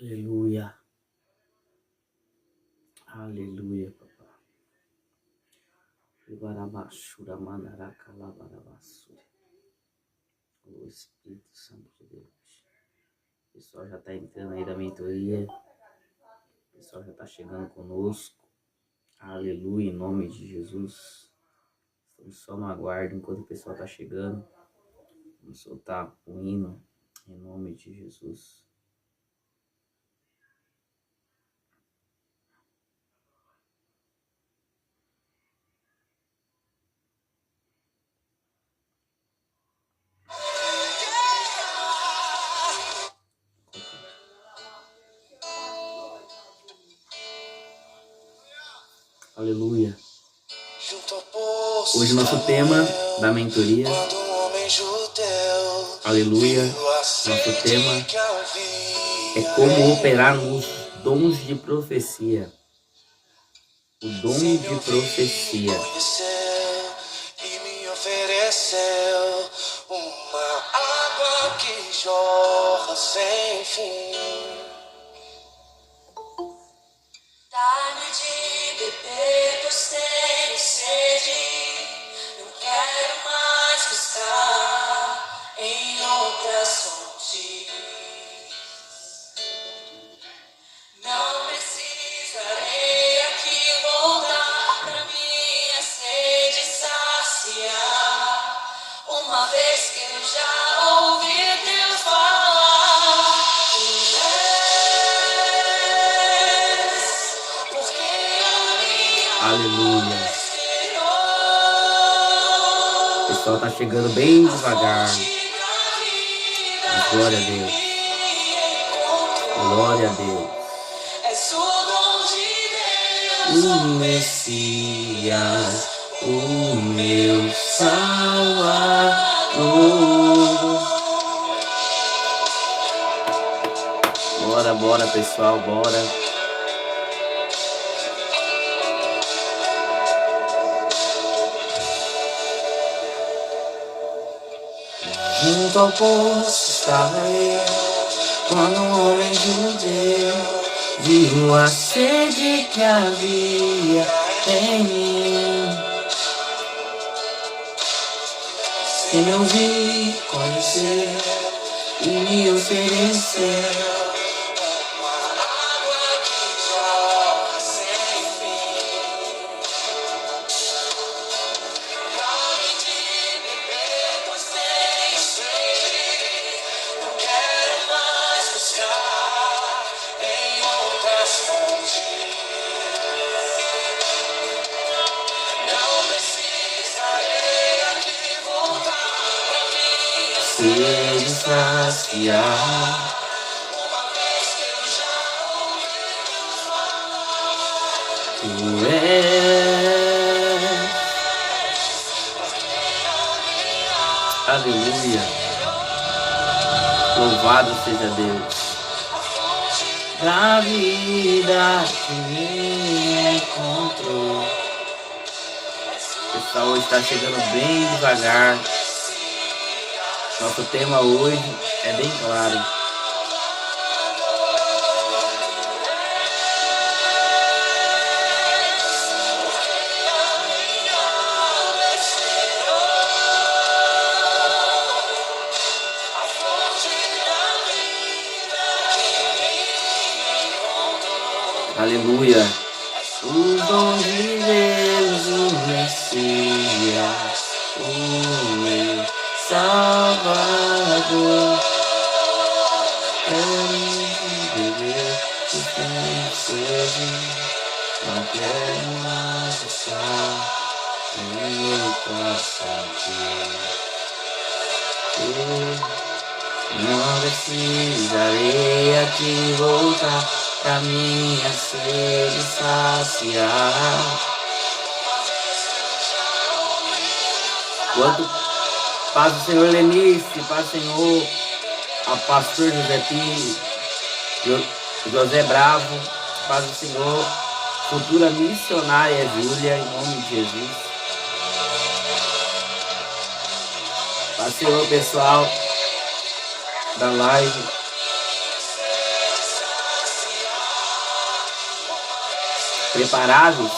Aleluia. Aleluia, papai. Ibarabashura manaraca labarabassura. O Espírito Santo de Deus. O pessoal já está entrando aí da mentoria. O pessoal já está chegando conosco. Aleluia, em nome de Jesus. Estamos só no aguardo enquanto o pessoal está chegando. Vamos soltar o hino em nome de Jesus. Aleluia. Hoje nosso tema da mentoria, aleluia, nosso tema é como operar nos dons de profecia. O dom de profecia. E me ofereceu uma água que jorra sem fim. Dá-me de beber, pois tenho sede. Não quero mais buscar em outras fontes. Não precisarei aqui voltar pra minha sede saciar. Uma vez que eu já ouvi Deus falar. Aleluia. O pessoal tá chegando bem devagar. Mas glória a Deus. Glória a Deus. O Messias, o meu Salvador. Bora, pessoal, bora. Junto ao poço estava eu, quando um homem judeu viu a sede que havia em mim. Se me ouvir, conhecer e me ofereceu uma água que jorra sem fim. Dá-me de beber, pois tenho sede. Não quero mais buscar em outras fontes. Não precisarei aqui voltar pra minha sede saciar. Uma vez que eu já ouvi Deus falar. Tu és. Aleluia. Louvado seja Deus. Da vida que me encontrou. O pessoal hoje está chegando bem devagar. Nosso tema hoje é bem claro. Aleluia. O dom de Deus, o Messias, o meu Salvador. Quero viver o tenho sede, não quero mais estar em outra fonte. Não precisarei aqui voltar pra minha sede saciar. Quanto paz do Senhor Lenice, paz do Senhor ao pastor José Pires, José Bravo, paz do Senhor, futura missionária Júlia, em nome de Jesus. Paz do Senhor, pessoal da live. Preparados?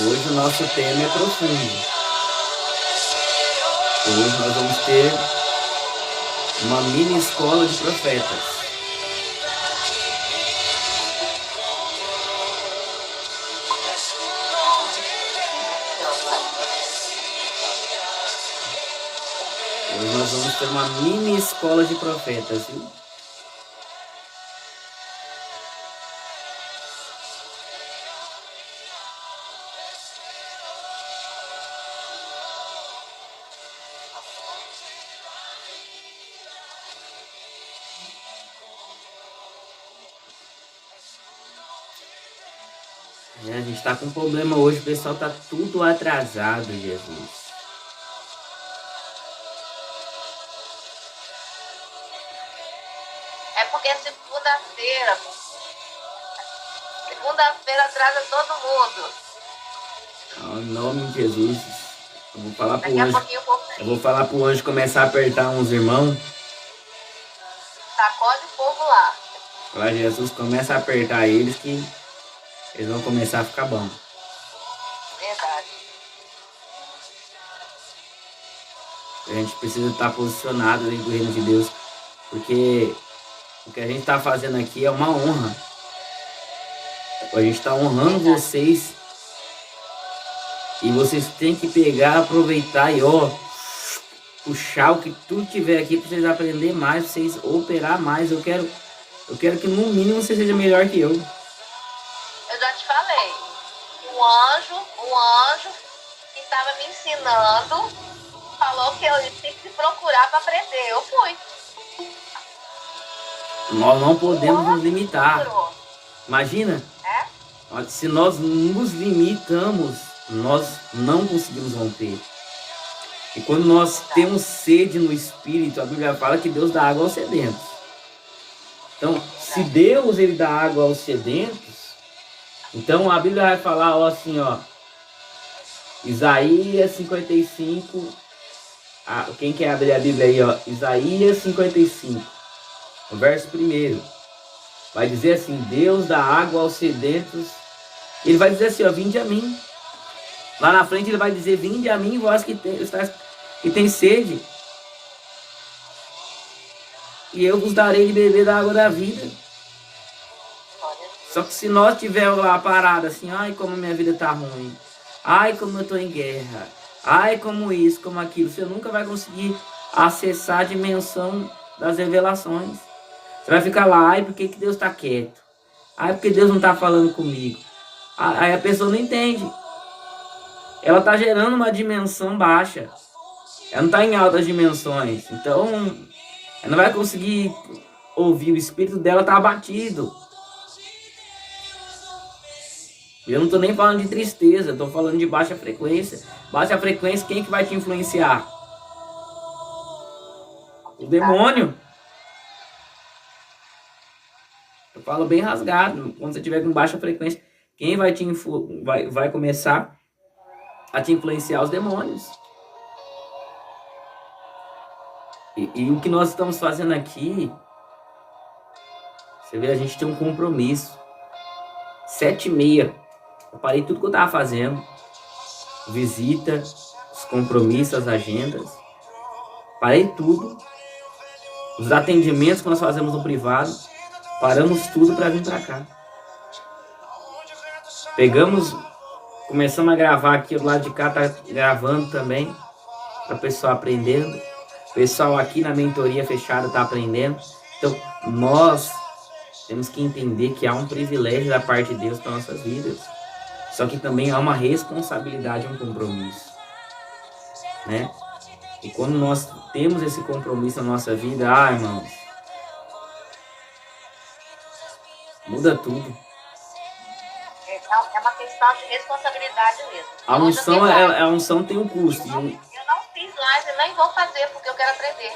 Hoje o nosso tema é profundo. Hoje nós vamos ter uma mini escola de profetas. Hoje nós vamos ter uma mini escola de profetas, viu? A gente tá com problema hoje, o pessoal tá tudo atrasado, Jesus. É porque é segunda-feira. Segunda-feira atrasa todo mundo. Em nome de Jesus. Eu vou falar pro Daqui a anjo. pouquinho o povo Eu vou falar pro anjo começar a apertar uns irmãos. sacode o povo lá. Falar, Jesus, começa a apertar eles que eles vão começar a ficar bom. Verdade. A gente precisa estar posicionado dentro do reino de Deus, porque o que a gente está fazendo aqui é uma honra. A gente está honrando vocês e vocês têm que pegar, aproveitar e puxar o que tudo tiver aqui para vocês aprender mais, para vocês operar mais. Eu quero que no mínimo você seja melhor que eu. Eu já te falei. O anjo que estava me ensinando falou que eu tinha que procurar para aprender. Eu fui. Nós não podemos nos limitar. Procurou. Imagina, É? se nós nos limitamos, nós não conseguimos romper. E quando nós temos sede no Espírito, a Bíblia fala que Deus dá água aos sedentos. Então, se Deus ele dá água aos sedentos, então a Bíblia vai falar assim, Isaías 55, quem quer abrir a Bíblia aí, Isaías 55, o verso 1, vai dizer assim, Deus dá água aos sedentos, ele vai dizer assim, vinde a mim. Lá na frente ele vai dizer, vinde a mim, vós que tem sede, e eu vos darei de beber da água da vida. Só que se nós tivermos lá parado assim, ai como minha vida tá ruim, ai como eu tô em guerra, ai como isso, como aquilo, você nunca vai conseguir acessar a dimensão das revelações. Você vai ficar lá, ai por que Deus tá quieto? Ai porque Deus não tá falando comigo? Aí a pessoa não entende. Ela tá gerando uma dimensão baixa. Ela não tá em altas dimensões. Então, ela não vai conseguir ouvir, o espírito dela tá abatido. Eu não tô nem falando de tristeza, tô falando de baixa frequência. Baixa frequência, quem que vai te influenciar? O demônio. Eu falo bem rasgado. Quando você tiver com baixa frequência, quem vai vai começar a te influenciar? Os demônios. E o que nós estamos fazendo aqui, você vê, a gente tem um compromisso. 7h30, eu parei tudo que eu estava fazendo. Visita, os compromissos, as agendas. Parei tudo. Os atendimentos que nós fazemos no privado. Paramos tudo para vir para cá. Começamos a gravar aqui do lado de cá, tá gravando também. Para o pessoal aprendendo. O pessoal aqui na mentoria fechada está aprendendo. Então, nós temos que entender que há um privilégio da parte de Deus para nossas vidas. Só que também há uma responsabilidade, um compromisso. Né? E quando nós temos esse compromisso na nossa vida, irmãos, muda tudo. É uma questão de responsabilidade mesmo. A unção tem um custo. Eu não fiz live e nem vou fazer porque eu quero aprender.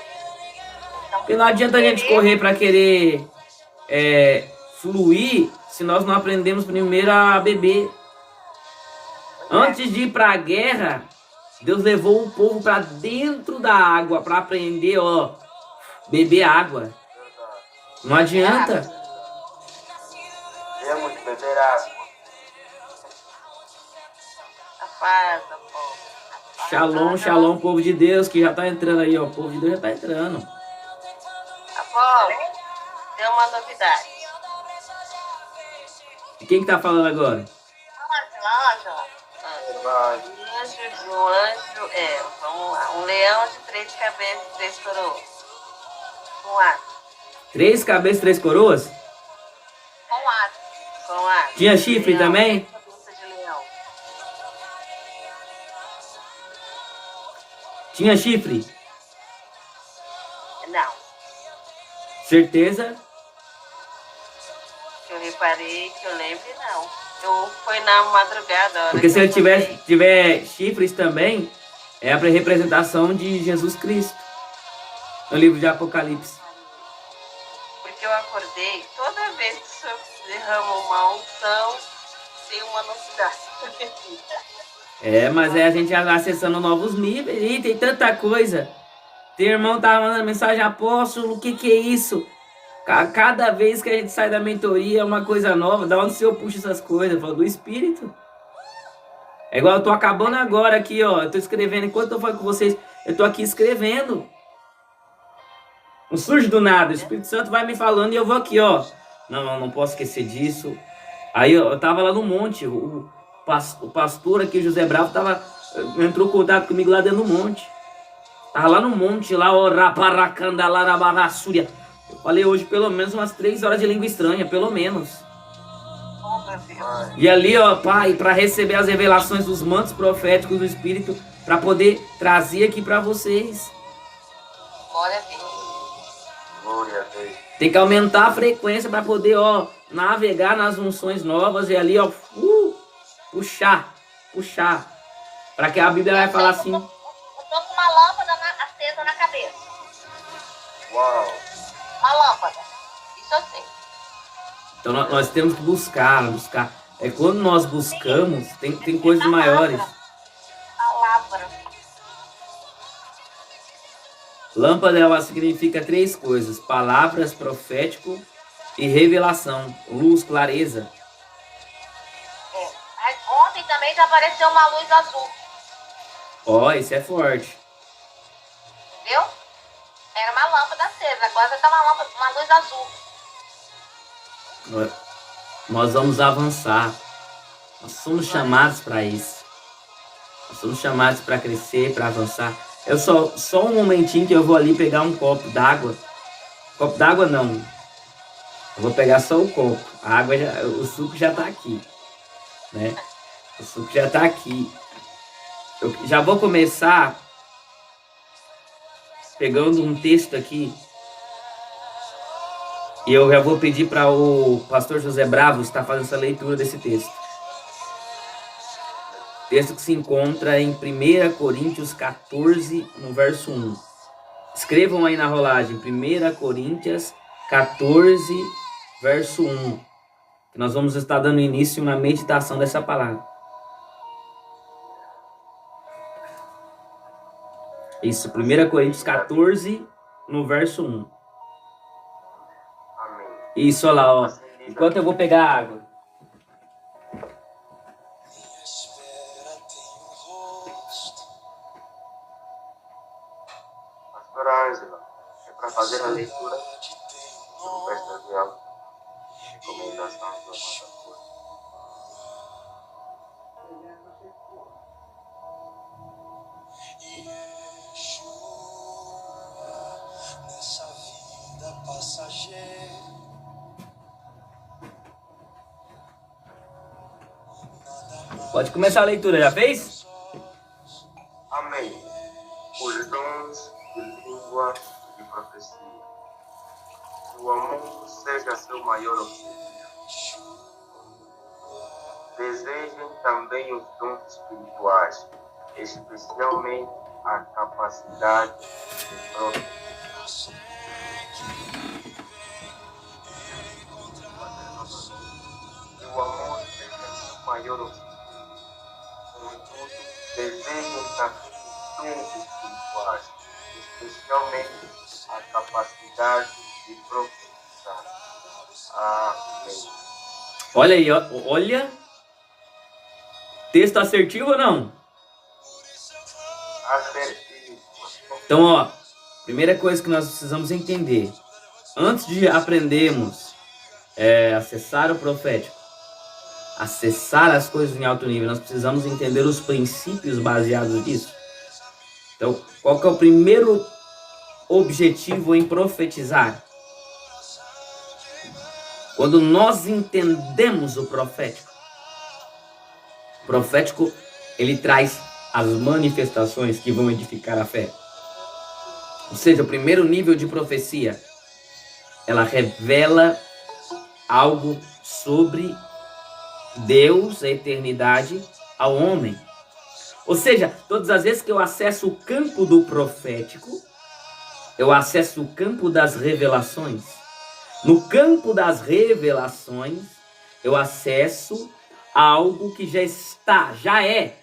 Então, Porque não adianta a gente correr para querer fluir se nós não aprendemos primeiro a beber. Antes de ir para a guerra, Deus levou o povo para dentro da água para aprender, beber água. Não adianta. Temos de beber água. Afaza, povo. Shalom, shalom, povo de Deus que já tá entrando aí, ó. O povo de Deus já tá entrando. Apolo, deu uma novidade. E quem que tá falando agora? Vamos lá. Um leão de 3 cabeças e 3 coroas. Com asa. 3 cabeças, 3 coroas? Com asa. Com asa. Tinha chifre Leão, também? 3 cabeças de leão. Tinha chifre? Não. Certeza? Que eu reparei, que eu lembre, não. Foi na madrugada. a hora Porque que se eu ele acordei. tiver chifres também, é a representação de Jesus Cristo. No livro de Apocalipse. Porque eu acordei, toda vez que o senhor derrama uma unção, tem uma novidade. É, mas é a gente acessando novos níveis. Ih, tem tanta coisa. Teu irmão tava mandando mensagem, apóstolo, o que que é isso? Cada vez que a gente sai da mentoria é uma coisa nova. Da onde o senhor puxa essas coisas? Fala, do Espírito. É igual eu tô acabando agora aqui, ó. Eu tô escrevendo. Enquanto eu falo com vocês, eu tô aqui escrevendo. Não surge do nada. O Espírito Santo vai me falando e eu vou aqui, ó. Não posso esquecer disso. Aí eu tava lá no monte. O pastor aqui, José Bravo, entrou em contato comigo lá dentro do monte. Tava lá no monte, lá, ó, Raparacandalarabarrassúria. Eu falei hoje pelo menos umas 3 horas de língua estranha, pelo menos. Oh, meu Deus. E ali, ó, Pai, para receber as revelações dos mantos proféticos do Espírito, para poder trazer aqui para vocês. Glória a Deus. Glória a Deus. Tem que aumentar a frequência para poder, ó, navegar nas unções novas e ali, ó, puxar. Para que a Bíblia vai falar assim. Eu tô com uma lâmpada acesa na cabeça. Uau. Uma lâmpada. Isso eu sei. Então nós temos que buscar. É quando nós buscamos, tem coisas maiores. Palavra. Lâmpada, ela significa 3 coisas: palavras, profético e revelação, luz, clareza. Ontem também já apareceu uma luz azul. Ó, isso é forte. Viu? Era uma lâmpada acesa. Agora já tá uma luz azul. Nós vamos avançar. Nós somos chamados para isso. Nós somos chamados para crescer, para avançar. Eu só um momentinho que eu vou ali pegar um copo d'água. Copo d'água não. Eu vou pegar só o copo. A água o suco já tá aqui, né? O suco já tá aqui. Eu já vou começar pegando um texto aqui. E eu já vou pedir para o pastor José Bravo estar fazendo essa leitura desse texto. Texto que se encontra em 1 Coríntios 14, no verso 1. Escrevam aí na rolagem, 1 Coríntios 14, verso 1. Que nós vamos estar dando início na meditação dessa palavra. Isso, 1 Coríntios 14, no verso 1. Amém. Isso, olha lá, ó. Enquanto eu vou pegar a água. Pastora Ângela, é para fazer a leitura do festa de alta recomendação do amado Deus. Nessa vida passageira, Pode começar a leitura, já fez? Amém. Os dons de língua e de profecia. Que o amor seja seu maior objetivo. Desejem também os dons espirituais, especialmente a capacidade de profetizar. Que o amor seja seu maior objetivo. Contudo, desejem também os dons espirituais, especialmente a capacidade de profetizar. Amém. Olha aí, olha. Texto assertivo ou não? Assertivo. Então, ó, primeira coisa que nós precisamos entender. Antes de aprendermos acessar o profético, acessar as coisas em alto nível, nós precisamos entender os princípios baseados nisso. Então, qual que é o primeiro objetivo em profetizar? Quando nós entendemos o profético, ele traz as manifestações que vão edificar a fé. Ou seja, o primeiro nível de profecia, ela revela algo sobre Deus, a eternidade, ao homem. Ou seja, todas as vezes que eu acesso o campo do profético, eu acesso o campo das revelações. No campo das revelações, eu acesso algo que já é.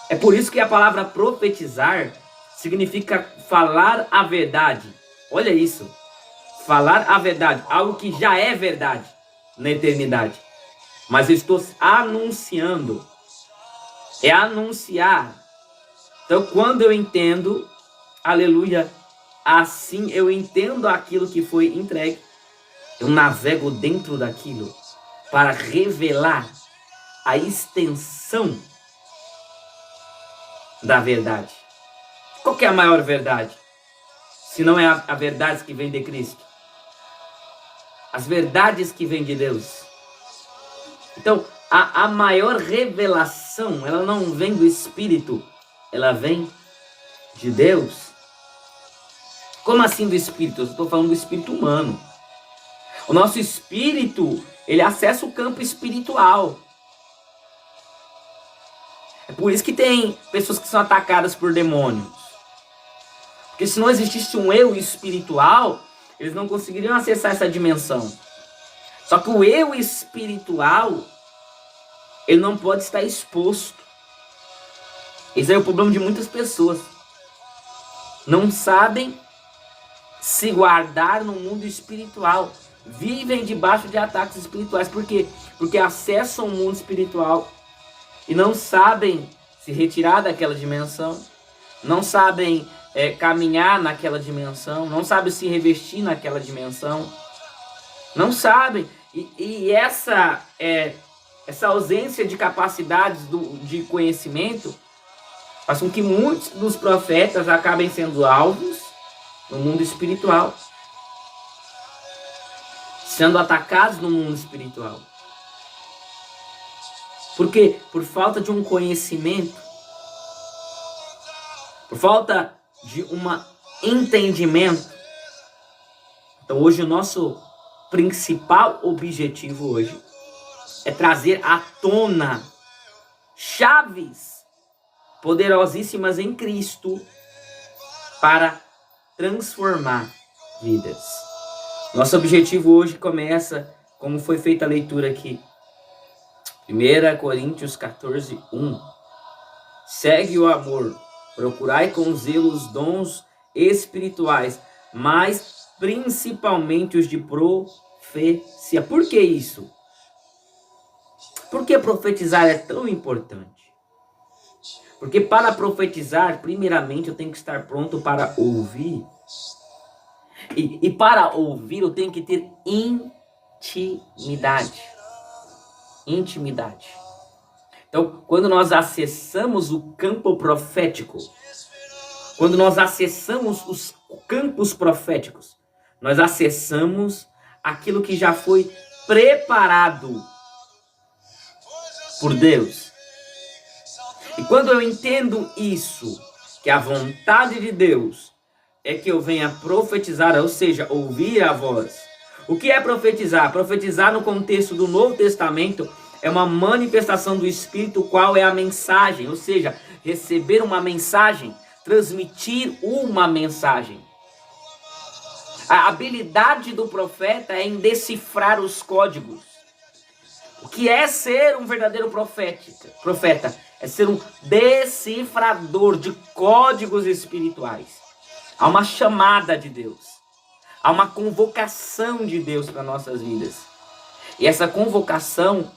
É por isso que a palavra profetizar significa falar a verdade. Olha isso. Falar a verdade, algo que já é verdade na eternidade. Mas eu estou anunciando. É anunciar. Então, quando eu entendo, aleluia, assim eu entendo aquilo que foi entregue, eu navego dentro daquilo para revelar a extensão da verdade. Qual que é a maior verdade? Se não é a verdade que vem de Cristo. As verdades que vêm de Deus. Então, a maior revelação, ela não vem do Espírito, ela vem de Deus. Como assim do Espírito? Eu estou falando do Espírito humano. O nosso Espírito, ele acessa o campo espiritual. É por isso que tem pessoas que são atacadas por demônios. Porque se não existisse um eu espiritual, eles não conseguiriam acessar essa dimensão. Só que o eu espiritual, ele não pode estar exposto. Esse é o problema de muitas pessoas. Não sabem se guardar no mundo espiritual. Vivem debaixo de ataques espirituais. Por quê? Porque acessam o mundo espiritual e não sabem se retirar daquela dimensão. Não sabem caminhar naquela dimensão. Não sabem se revestir naquela dimensão. Não sabem. E essa ausência de capacidades de conhecimento faz com que muitos dos profetas acabem sendo alvos no mundo espiritual. Sendo atacados no mundo espiritual. Por quê? Por falta de um conhecimento. Por falta de um entendimento. Então hoje o nosso principal objetivo hoje é trazer à tona chaves poderosíssimas em Cristo para transformar vidas. Nosso objetivo hoje começa, como foi feita a leitura aqui. 1 Coríntios 14, 1. Segue o amor, procurai com zelo os dons espirituais, mas principalmente os de profecia. Por que isso? Por que profetizar é tão importante? Porque para profetizar, primeiramente eu tenho que estar pronto para ouvir. E para ouvir eu tenho que ter intimidade. Intimidade. Então, quando nós acessamos o campo profético, quando nós acessamos os campos proféticos, nós acessamos aquilo que já foi preparado por Deus. E quando eu entendo isso, que a vontade de Deus é que eu venha profetizar, ou seja, ouvir a voz. O que é profetizar? Profetizar no contexto do Novo Testamento é uma manifestação do Espírito, qual é a mensagem, ou seja, receber uma mensagem, transmitir uma mensagem. A habilidade do profeta é em decifrar os códigos. O que é ser um verdadeiro profeta? É ser um decifrador de códigos espirituais. Há uma chamada de Deus. Há uma convocação de Deus para nossas vidas. E essa convocação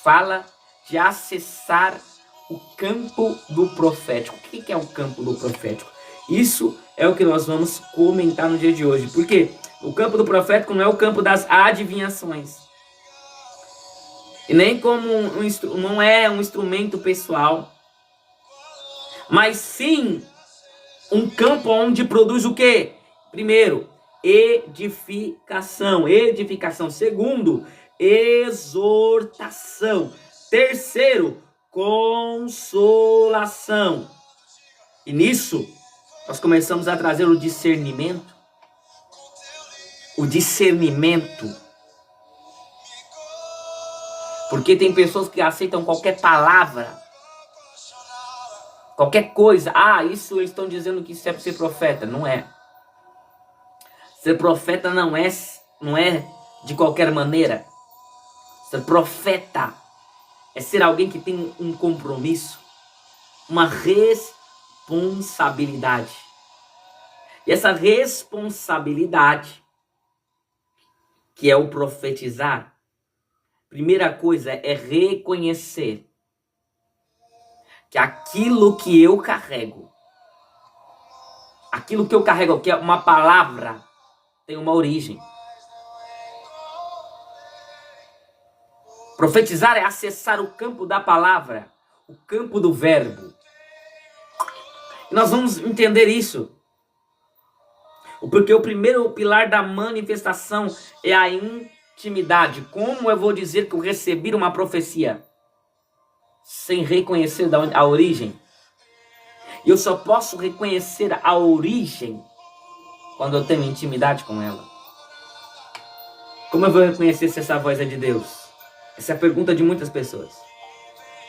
fala de acessar o campo do profético. O que é o campo do profético? Isso é o que nós vamos comentar no dia de hoje. Por quê? O campo do profético não é o campo das adivinhações. E nem como não é um instrumento pessoal. Mas sim um campo onde produz o quê? Primeiro, edificação. Edificação. Segundo, exortação. Terceiro, consolação. E nisso, nós começamos a trazer o discernimento. O discernimento. Porque tem pessoas que aceitam qualquer palavra, qualquer coisa. Ah, isso eles estão dizendo que isso é para ser profeta. Não é. Ser profeta não é de qualquer maneira. Ser profeta é ser alguém que tem um compromisso, uma responsabilidade. E essa responsabilidade, que é o profetizar, primeira coisa é reconhecer que aquilo que eu carrego, que é uma palavra, tem uma origem. Profetizar é acessar o campo da palavra, o campo do verbo. E nós vamos entender isso. Porque o primeiro pilar da manifestação é a intimidade. Como eu vou dizer que eu recebi uma profecia sem reconhecer a origem? E eu só posso reconhecer a origem quando eu tenho intimidade com ela. Como eu vou reconhecer se essa voz é de Deus? Essa é a pergunta de muitas pessoas.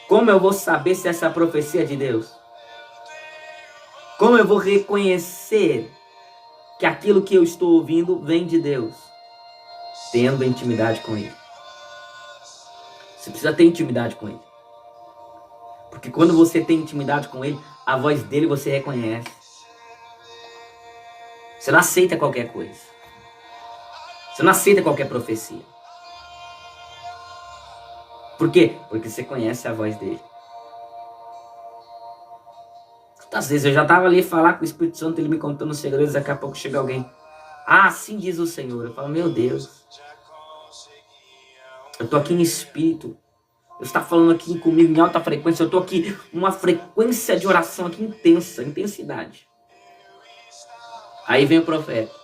Como eu vou saber se essa profecia é de Deus? Como eu vou reconhecer que aquilo que eu estou ouvindo vem de Deus? Tendo intimidade com Ele. Você precisa ter intimidade com Ele. Porque quando você tem intimidade com Ele, a voz dele você reconhece. Você não aceita qualquer coisa. Você não aceita qualquer profecia. Por quê? Porque você conhece a voz dele. Quantas vezes eu já estava ali falar com o Espírito Santo, ele me contando os segredos, daqui a pouco chega alguém. Ah, assim diz o Senhor. Eu falo, meu Deus. Eu estou aqui em espírito. Deus está falando aqui comigo em alta frequência. Eu estou aqui numa frequência de oração aqui intensa, intensidade. Aí vem o profeta.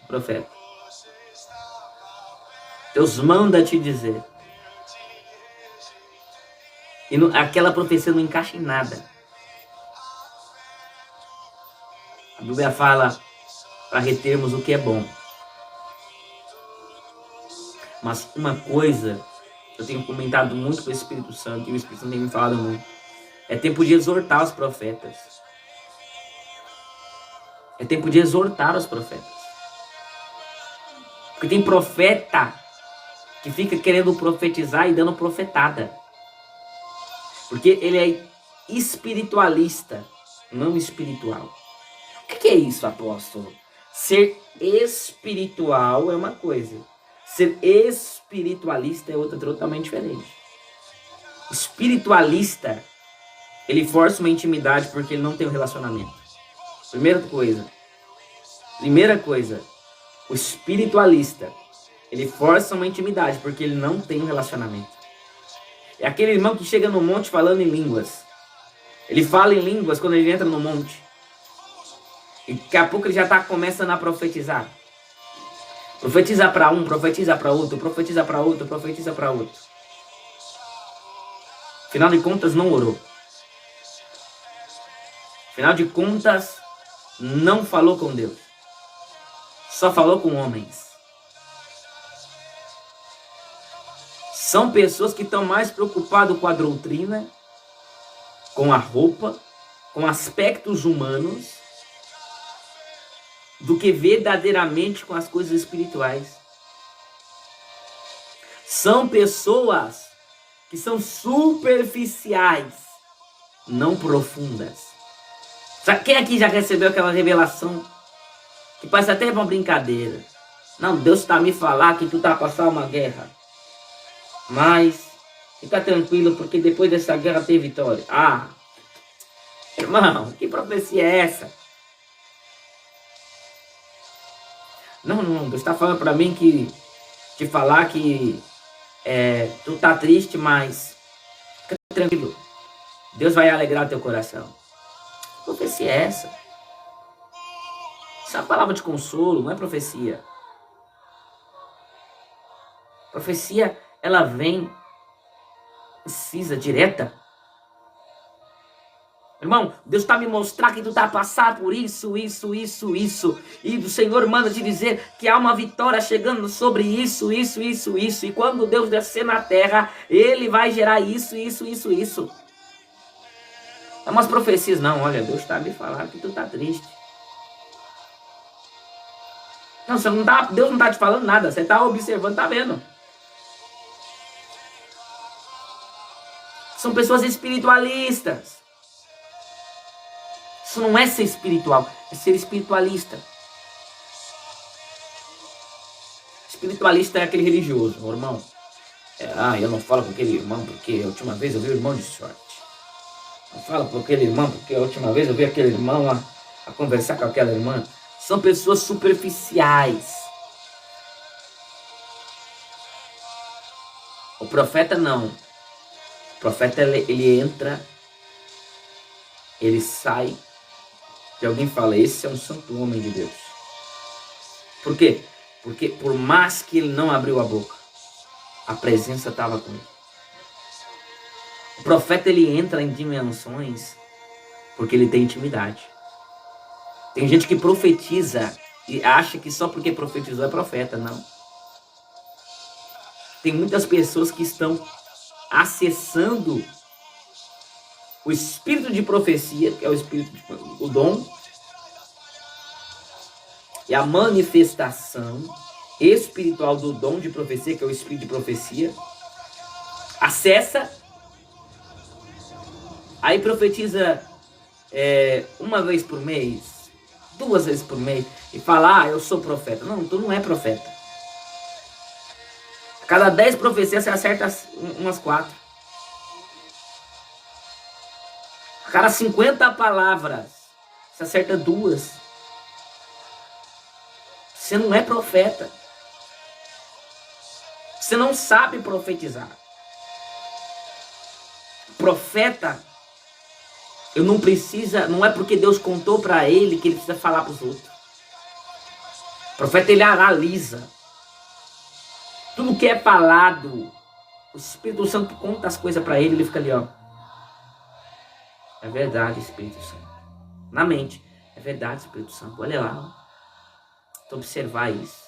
O profeta. Deus manda te dizer. E aquela profecia não encaixa em nada. A Bíblia fala para retermos o que é bom. Mas uma coisa eu tenho comentado muito com o Espírito Santo, e o Espírito Santo tem me falado muito. É tempo de exortar os profetas. É tempo de exortar os profetas. Porque tem profeta que fica querendo profetizar e dando profetada. Porque ele é espiritualista, não espiritual. O que é isso, apóstolo? Ser espiritual é uma coisa. Ser espiritualista é outra totalmente diferente. Espiritualista, ele força uma intimidade porque ele não tem um relacionamento. Primeira coisa, o espiritualista, ele força uma intimidade porque ele não tem um relacionamento. É aquele irmão que chega no monte falando em línguas. Ele fala em línguas quando ele entra no monte. E daqui a pouco ele já está começando a profetizar. Profetiza para um, profetiza para outro, profetiza para outro, profetiza para outro. Afinal de contas, não orou. Afinal de contas, não falou com Deus. Só falou com homens. São pessoas que estão mais preocupadas com a doutrina, com a roupa, com aspectos humanos, do que verdadeiramente com as coisas espirituais. São pessoas que são superficiais, não profundas. Quem aqui já recebeu aquela revelação que parece até uma brincadeira. Não, Deus está me falando que tu tá passando uma guerra. Mas fica tranquilo, porque depois dessa guerra tem vitória. Ah, irmão, que profecia é essa? Não, Deus está falando para mim que te falar que tu tá triste, mas fica tranquilo. Deus vai alegrar teu coração. Que profecia é essa? Isso é uma palavra de consolo, não é profecia. Profecia, ela vem precisa, direta. Irmão, Deus está me mostrando que tu está a passar por isso. E o Senhor manda te dizer que há uma vitória chegando sobre isso. E quando Deus descer na terra, Ele vai gerar isso. É umas profecias. Não, olha, Deus está me falando que tu está triste. Não, você não tá, Deus não está te falando nada. Você está observando, está vendo. São pessoas espiritualistas. Isso não é ser espiritual, é ser espiritualista. Espiritualista é aquele religioso, meu irmão. Eu não falo com aquele irmão porque a última vez eu vi o irmão de short. Não falo com aquele irmão porque a última vez eu vi aquele irmão a conversar com aquela irmã. São pessoas superficiais. O profeta não. O profeta ele entra, ele sai. E alguém fala, esse é um santo homem de Deus. Por quê? Porque por mais que ele não abriu a boca, a presença estava com ele. O profeta ele entra em dimensões porque ele tem intimidade. Tem gente que profetiza e acha que só porque profetizou é profeta, não. Tem muitas pessoas que estão acessando o espírito de profecia, que é o dom, e a manifestação espiritual do dom de profecia, que é o espírito de profecia, acessa, aí profetiza uma vez por mês, 2 vezes por mês, e fala, eu sou profeta. Não, tu não é profeta. A cada 10 profecias você acerta umas 4. A cada 50 palavras, você acerta 2. Você não é profeta. Você não sabe profetizar. Profeta, não é porque Deus contou para ele que ele precisa falar para os outros. Profeta, ele analisa. Tudo que é falado, o Espírito Santo conta as coisas para ele, ele fica ali, ó. É verdade, Espírito Santo. Na mente. É verdade, Espírito Santo. Olha lá. Tu observar isso.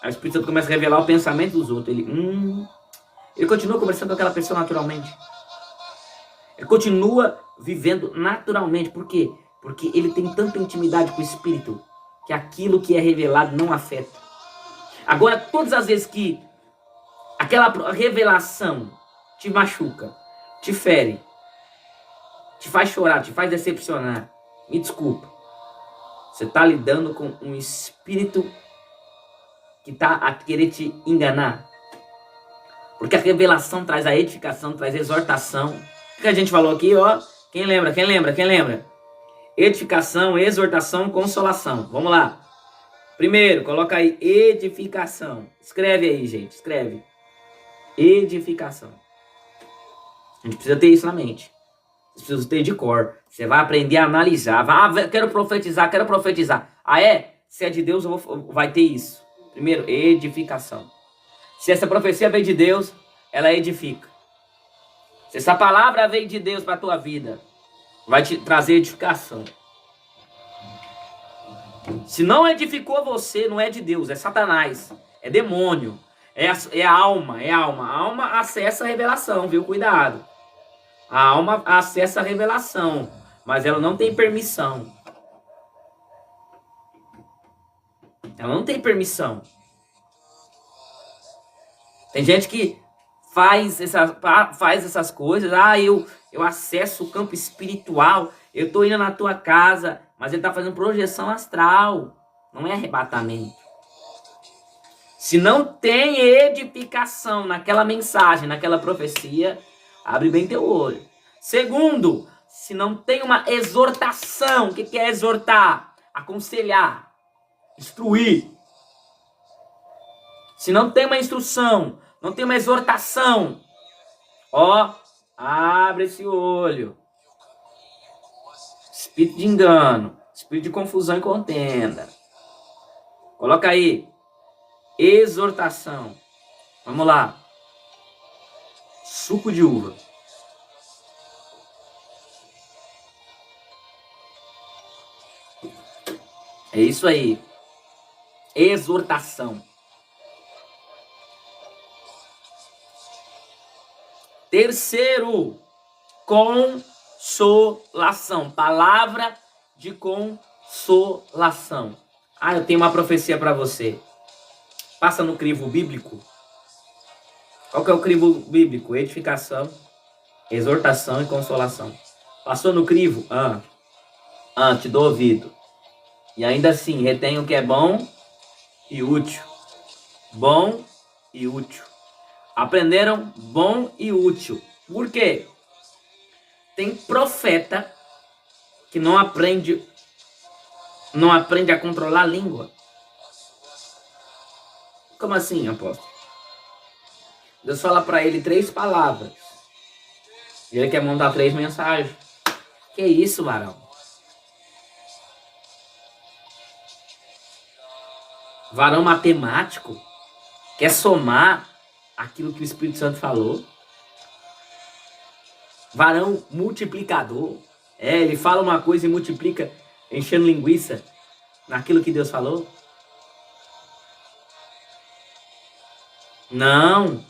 Aí o Espírito Santo começa a revelar o pensamento dos outros. Ele continua conversando com aquela pessoa naturalmente. Ele continua vivendo naturalmente. Por quê? Porque ele tem tanta intimidade com o Espírito que aquilo que é revelado não afeta. Agora, todas as vezes que aquela revelação te machuca, te fere, te faz chorar, te faz decepcionar, me desculpa. Você está lidando com um espírito que está a querer te enganar. Porque a revelação traz a edificação, traz a exortação. O que a gente falou aqui, ó? Quem lembra? Edificação, exortação, consolação. Vamos lá. Primeiro, coloca aí edificação. Escreve aí, gente. Escreve. Edificação. A gente precisa ter isso na mente. Você precisa ter de cor. Você vai aprender a analisar. Quero profetizar. Se é de Deus, vai ter isso. Primeiro, edificação. Se essa profecia vem de Deus, ela edifica. Se essa palavra vem de Deus para a tua vida, vai te trazer edificação. Se não edificou você, não é de Deus, é Satanás, é demônio, é a alma. A alma acessa a revelação, viu? Cuidado. A alma acessa a revelação, mas ela não tem permissão. Ela não tem permissão. Tem gente que faz essas coisas. Eu acesso o campo espiritual. Eu estou indo na tua casa, mas ele está fazendo projeção astral. não é arrebatamento. Se não tem edificação naquela mensagem, naquela profecia, abre bem teu olho. Segundo, se não tem uma exortação, o que é exortar? Aconselhar, instruir. Se não tem uma instrução, não tem uma exortação, ó, abre esse olho. Espírito de engano, espírito de confusão e contenda. Coloca aí, exortação. Vamos lá. Suco de uva. É isso aí. Exortação. Terceiro, consolação. Palavra de consolação. Ah, eu tenho uma profecia para você. Passa no crivo bíblico. Qual que é o crivo bíblico? Edificação, exortação e consolação. Passou no crivo? Te dou ouvido. E ainda assim, retém o que é bom e útil. Bom e útil. Aprenderam bom e útil. Por quê? Tem profeta que não aprende a controlar a língua. Como assim, apóstolo? Deus fala para ele 3 palavras. E ele quer mandar 3 mensagens. Que isso, varão? Varão matemático? Quer somar aquilo que o Espírito Santo falou? Varão multiplicador? Ele fala uma coisa e multiplica, enchendo linguiça naquilo que Deus falou? Não.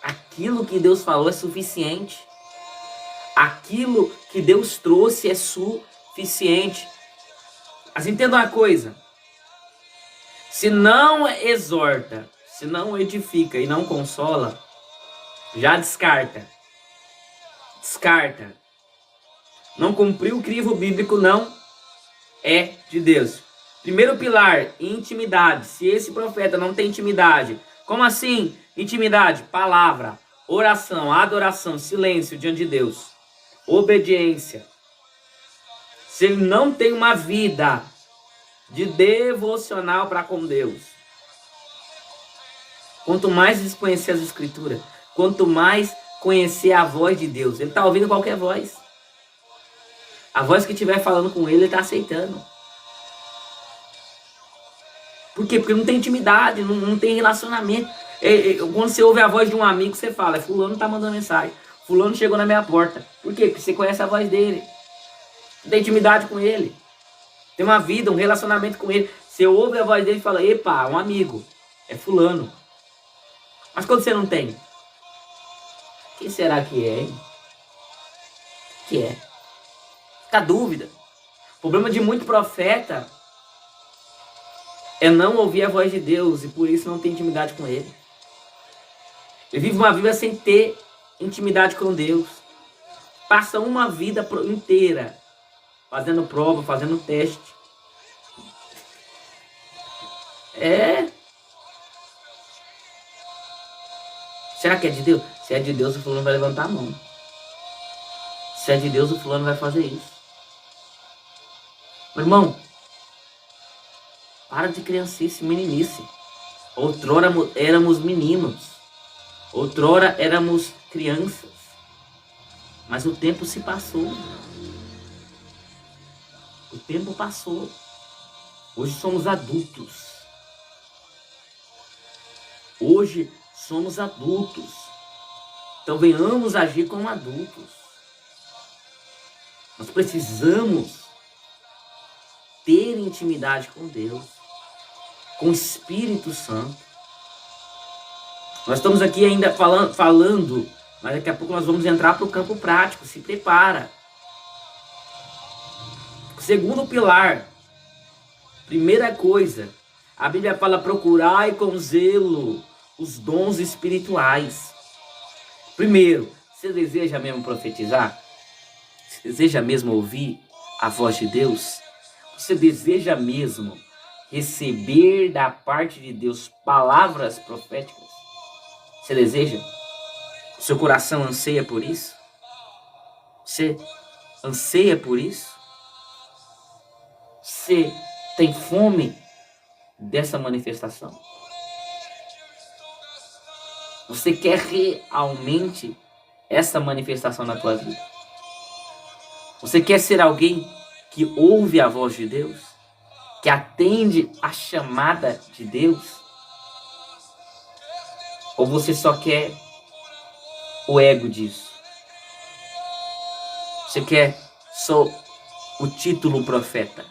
Aquilo que Deus falou é suficiente. Aquilo que Deus trouxe é suficiente. Mas entenda uma coisa. Se não exorta, se não edifica e não consola, já descarta. Descarta. Não cumpriu o crivo bíblico, não é de Deus. Primeiro pilar, intimidade. Se esse profeta não tem intimidade, como assim? Intimidade, palavra, oração, adoração, silêncio diante de Deus, obediência. Se ele não tem uma vida de devocional para com Deus, quanto mais desconhecer as escrituras, quanto mais conhecer a voz de Deus, ele está ouvindo qualquer voz. A voz que estiver falando com ele, ele está aceitando. Por quê? Porque não tem intimidade, não tem relacionamento. Quando você ouve a voz de um amigo, você fala, fulano está mandando mensagem, fulano chegou na minha porta. Por quê? Porque você conhece a voz dele, tem intimidade com ele, tem uma vida, um relacionamento com ele. Você ouve a voz dele e fala, epa, um amigo, é fulano. Mas quando você não tem, quem será que é, hein? Que é? Fica a dúvida. O problema de muito profeta é não ouvir a voz de Deus e por isso não ter intimidade com ele. Ele vive uma vida sem ter intimidade com Deus. Passa uma vida inteira fazendo prova, fazendo teste. Será que é de Deus? Se é de Deus, o fulano vai levantar a mão. Se é de Deus, o fulano vai fazer isso. Meu irmão, para de criancice, meninice. Outrora éramos meninos. Outrora éramos crianças. Mas o tempo se passou. O tempo passou. Hoje somos adultos. Hoje somos adultos. Então venhamos agir como adultos. Nós precisamos ter intimidade com Deus, com o Espírito Santo. Nós estamos aqui ainda falando, mas daqui a pouco nós vamos entrar para o campo prático. Se prepara. Segundo pilar, primeira coisa, a Bíblia fala, procurai com zelo os dons espirituais. Primeiro, você deseja mesmo profetizar? Você deseja mesmo ouvir a voz de Deus? Você deseja mesmo receber da parte de Deus palavras proféticas? Você deseja? Seu coração anseia por isso? Você anseia por isso? Você tem fome dessa manifestação? Você quer realmente essa manifestação na tua vida? Você quer ser alguém que ouve a voz de Deus? Que atende a chamada de Deus? Ou você só quer o ego disso? Você quer só o título profeta?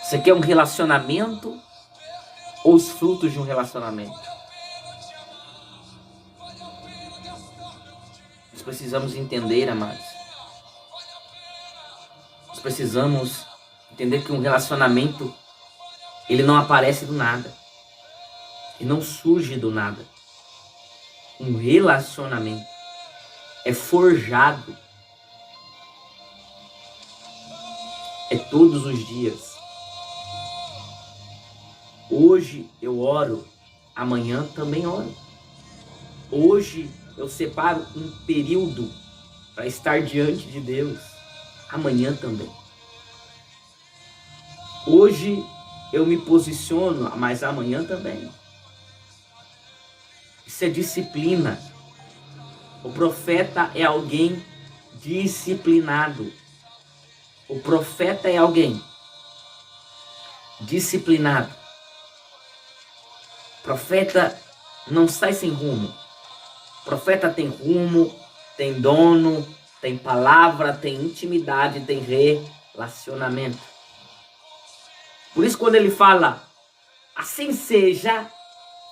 Você quer um relacionamento ou os frutos de um relacionamento? Nós precisamos entender, amados. Nós precisamos entender que um relacionamento, ele não aparece do nada. Ele não surge do nada. Um relacionamento é forjado. É todos os dias. Hoje eu oro, amanhã também oro. Hoje eu separo um período para estar diante de Deus, amanhã também. Hoje eu me posiciono, mas amanhã também. Isso é disciplina. O profeta é alguém disciplinado. O profeta é alguém disciplinado. O profeta não sai sem rumo. O profeta tem rumo, tem dono, tem palavra, tem intimidade, tem relacionamento. Por isso, quando ele fala, assim seja,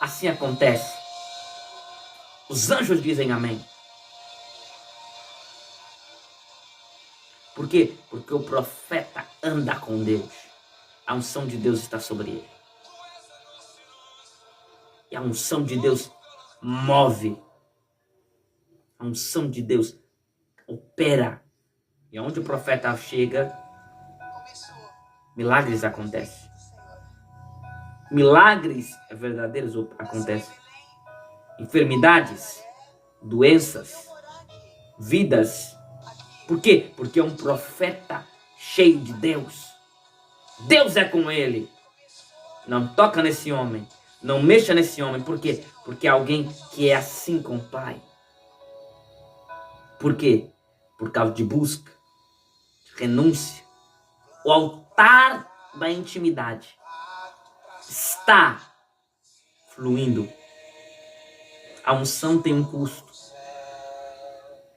assim acontece. Os anjos dizem amém. Por quê? Porque o profeta anda com Deus. A unção de Deus está sobre ele. E a unção de Deus move. A unção de Deus opera. E onde o profeta chega, milagres acontecem. Milagres verdadeiros acontecem. Enfermidades, doenças, vidas. Por quê? Porque é um profeta cheio de Deus. Deus é com ele. Não toca nesse homem. Não mexa nesse homem. Por quê? Porque é alguém que é assim com o Pai. Por quê? Por causa de busca, de renúncia. O altar da intimidade está fluindo. A unção tem um custo.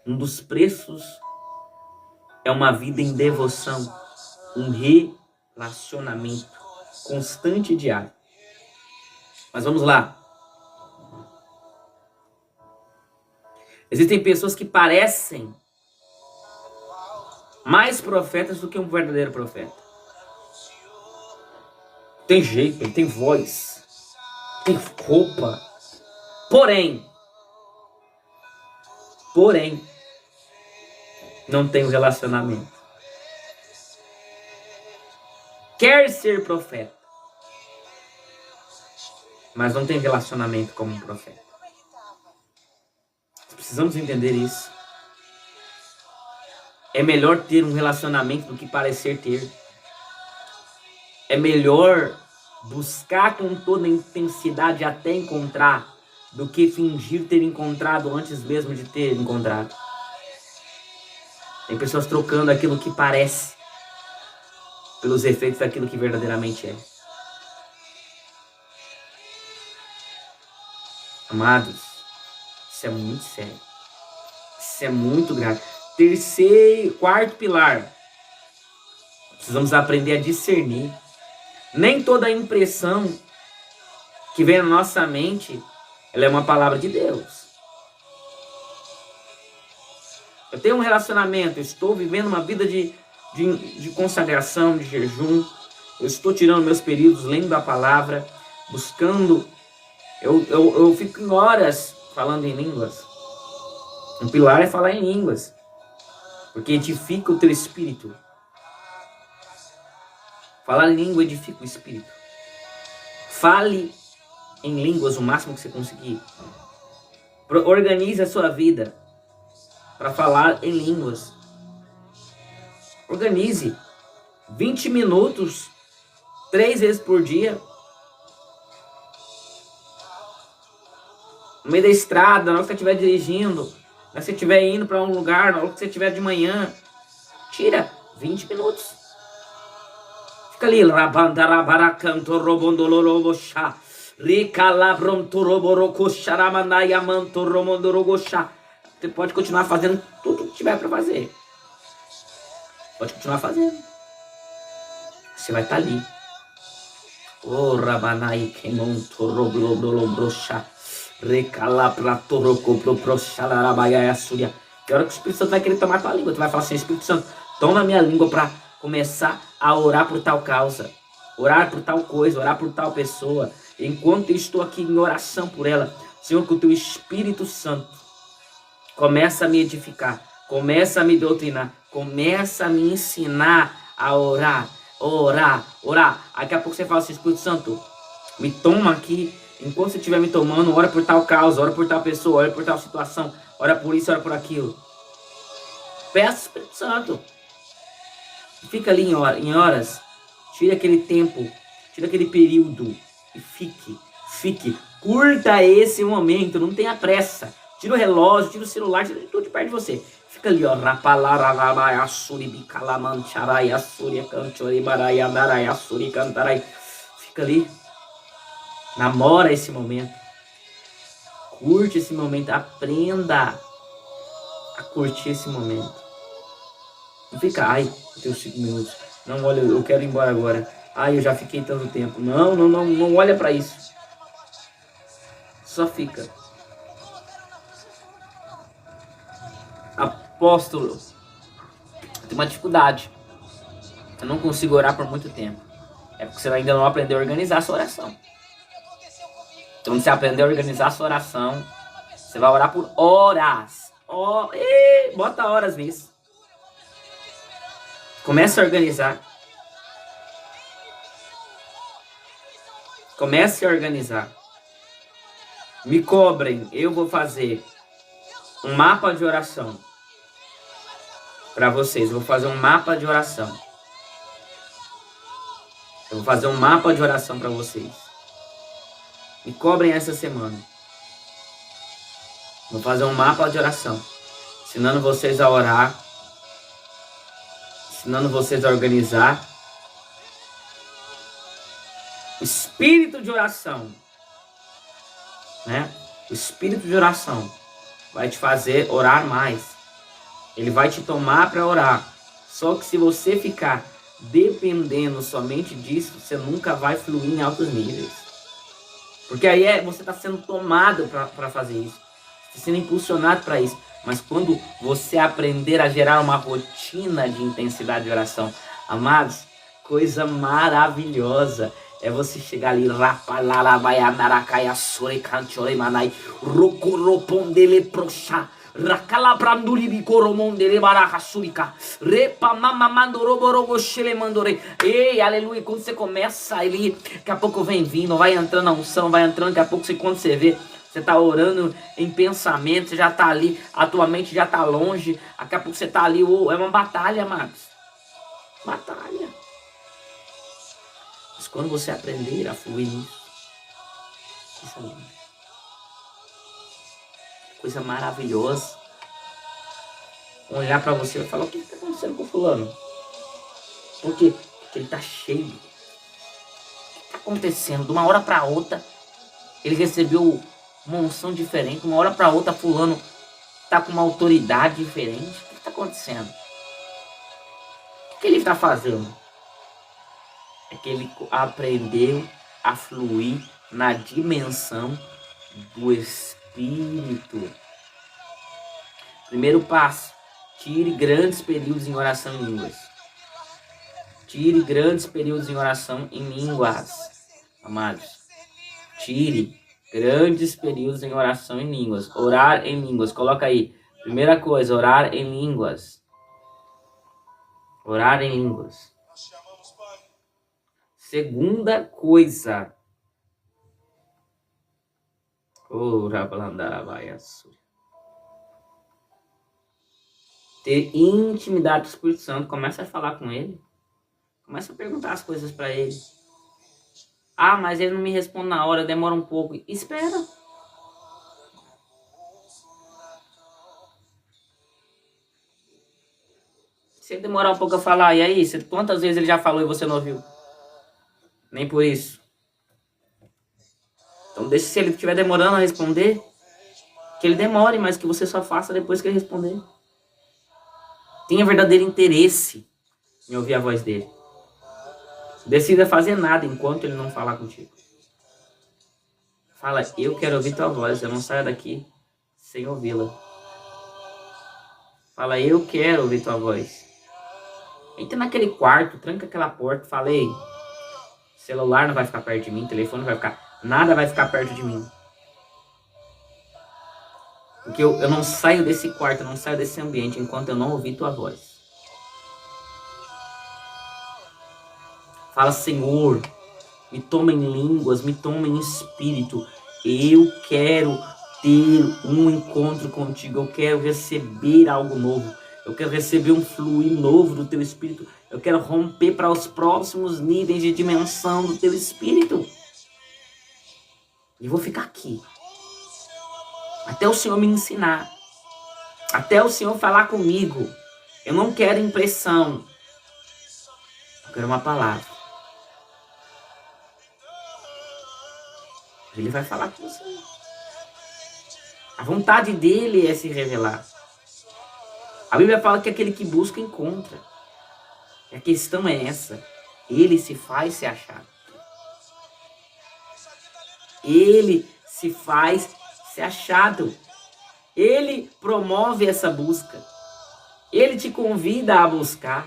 Um dos preços é uma vida em devoção, um relacionamento constante e diário. Mas vamos lá. Existem pessoas que parecem mais profetas do que um verdadeiro profeta. Tem jeito, ele tem voz, tem roupa. Porém, não tem um relacionamento. Quer ser profeta, mas não tem relacionamento como um profeta. Precisamos entender isso. É melhor ter um relacionamento do que parecer ter. É melhor buscar com toda a intensidade até encontrar do que fingir ter encontrado antes mesmo de ter encontrado. Tem pessoas trocando aquilo que parece pelos efeitos daquilo que verdadeiramente é. Amados, isso é muito sério. Isso é muito grave. Quarto pilar. Precisamos aprender a discernir. Nem toda impressão que vem na nossa mente, ela é uma palavra de Deus. Eu tenho um relacionamento, eu estou vivendo uma vida de consagração, de jejum. Eu estou tirando meus períodos, lendo a palavra, buscando. Eu fico em horas falando em línguas. Um pilar é falar em línguas, porque edifica o teu espírito. Falar em língua edifica o espírito. Fale em línguas o máximo que você conseguir. Organize a sua vida para falar em línguas. Organize 20 minutos 3 vezes por dia. No meio da estrada, na hora que você estiver dirigindo, na hora que você estiver indo para um lugar, na hora que você estiver de manhã. Tira 20 minutos. Fica ali. Você pode continuar fazendo tudo que tiver para fazer. Pode continuar fazendo. Você vai estar ali. O Rabanai Kemonto Roblobrocha. Recala pra Toroco pro Xalarabaia Súria. Que hora que o Espírito Santo vai querer tomar tua língua? Tu vai falar assim: Espírito Santo, toma minha língua para começar a orar por tal causa, orar por tal coisa, orar por tal pessoa. Enquanto eu estou aqui em oração por ela, Senhor, que o teu Espírito Santo começa a me edificar, começa a me doutrinar, começa a me ensinar a orar, orar. Daqui a pouco você fala assim: Espírito Santo, me toma aqui. Enquanto você estiver me tomando, ora por tal causa, ora por tal pessoa, ora por tal situação, ora por isso, ora por aquilo. Peça ao Espírito Santo. Fica ali em horas. Tira aquele tempo, tira aquele período e fique. Curta esse momento, não tenha pressa. Tira o relógio, tira o celular, tira tudo de perto de você. Fica ali, ó. Fica ali. Namora esse momento. Curte esse momento. Aprenda a curtir esse momento. Não fica, ai, eu tenho 5 minutos. Não, olha, eu quero ir embora agora. Ai, eu já fiquei tanto tempo. Não olha pra isso. Só fica. Apóstolo, tem uma dificuldade. Eu não consigo orar por muito tempo. É porque você ainda não aprendeu a organizar a sua oração. Então, quando você aprender a organizar a sua oração, você vai orar por horas. Bota horas nisso. Comece a organizar. Comece a organizar. Me cobrem. Eu vou fazer um mapa de oração para vocês. Eu vou fazer um mapa de oração. Eu vou fazer um mapa de oração para vocês. Me cobrem essa semana. Vou fazer um mapa de oração, ensinando vocês a orar, ensinando vocês a organizar. O espírito de oração, né? O espírito de oração vai te fazer orar mais. Ele vai te tomar para orar. Só que se você ficar dependendo somente disso, você nunca vai fluir em altos níveis. Porque aí você está sendo tomado para fazer isso. Está sendo impulsionado para isso. Mas quando você aprender a gerar uma rotina de intensidade de oração, amados, coisa maravilhosa é você chegar ali, ei, aleluia. Quando você começa ali, daqui a pouco vem vindo, vai entrando a unção, vai entrando, daqui a pouco quando você vê, você tá orando em pensamento, você já tá ali, a tua mente já tá longe, daqui a pouco você tá ali, é uma batalha, amados. Batalha. Mas quando você aprender a fluir nisso, isso é lindo. Coisa maravilhosa. Vão olhar pra você e falar: o que está acontecendo com o fulano? Por quê? Porque ele tá cheio. O que está acontecendo? De uma hora pra outra, ele recebeu uma unção diferente. De uma hora pra outra, fulano tá com uma autoridade diferente. O que está acontecendo? O que ele está fazendo? É que ele aprendeu a fluir na dimensão do Espírito. Primeiro passo: tire grandes períodos em oração em línguas. Tire grandes períodos em oração em línguas, amados. Tire grandes períodos em oração em línguas. Orar em línguas. Coloca aí. Primeira coisa, orar em línguas. Orar em línguas. Segunda coisa. Ter intimidade com o Espírito Santo. Começa a falar com ele. Começa a perguntar as coisas para ele. Ah, mas ele não me responde na hora, demora um pouco. Espera. Se ele demorar um pouco a falar, e aí? Quantas vezes ele já falou e você não ouviu? Nem por isso. Então deixa, se ele estiver demorando a responder, que ele demore, mas que você só faça depois que ele responder. Tenha verdadeiro interesse em ouvir a voz dele. Decida fazer nada enquanto ele não falar contigo. Fala, eu quero ouvir tua voz, eu não saio daqui sem ouvi-la. Fala, eu quero ouvir tua voz. Entra naquele quarto, tranca aquela porta, fala, ei, celular não vai ficar perto de mim, telefone não vai ficar, nada vai ficar perto de mim. Porque eu não saio desse quarto, eu não saio desse ambiente enquanto eu não ouvir tua voz. Fala, Senhor, me toma em línguas, me toma em espírito. Eu quero ter um encontro contigo. Eu quero receber algo novo. Eu quero receber um fluir novo do teu espírito. Eu quero romper para os próximos níveis de dimensão do teu espírito. E vou ficar aqui. Até o Senhor me ensinar. Até o Senhor falar comigo. Eu não quero impressão. Eu quero uma palavra. Ele vai falar com você. A vontade dele é se revelar. A Bíblia fala que aquele que busca, encontra. E a questão é essa. Ele se faz se achar. Ele se faz se achado. Ele promove essa busca. Ele te convida a buscar.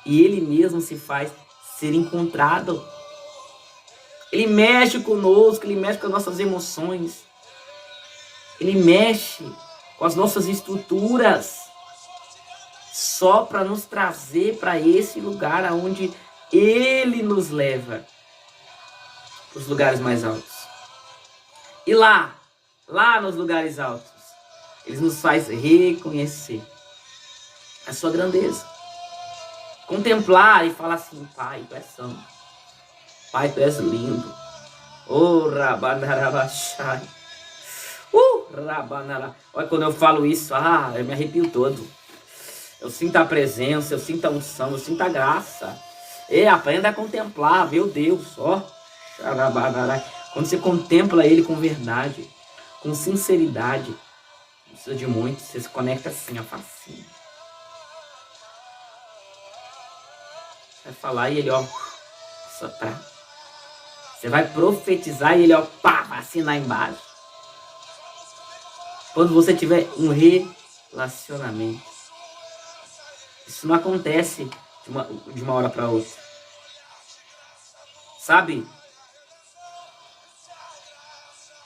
E ele mesmo se faz ser encontrado. Ele mexe conosco, ele mexe com as nossas emoções. Ele mexe com as nossas estruturas. Só para nos trazer para esse lugar aonde ele nos leva. Os lugares mais altos. E lá nos lugares altos, ele nos faz reconhecer a sua grandeza. Contemplar e falar assim, Pai, tu és santo. Pai, tu és lindo. Oh, Rabanarabachai. Rabanara. Olha, quando eu falo isso, eu me arrepio todo. Eu sinto a presença, eu sinto a unção, eu sinto a graça. Aprenda a contemplar, meu Deus, ó. Quando você contempla ele com verdade, com sinceridade, não precisa de muito, você se conecta assim, ó, facinho. Você vai falar e ele, ó, soprar. Você vai profetizar e ele, ó, pá, vai assinar embaixo. Quando você tiver um relacionamento. Isso não acontece de uma hora para outra. Sabe?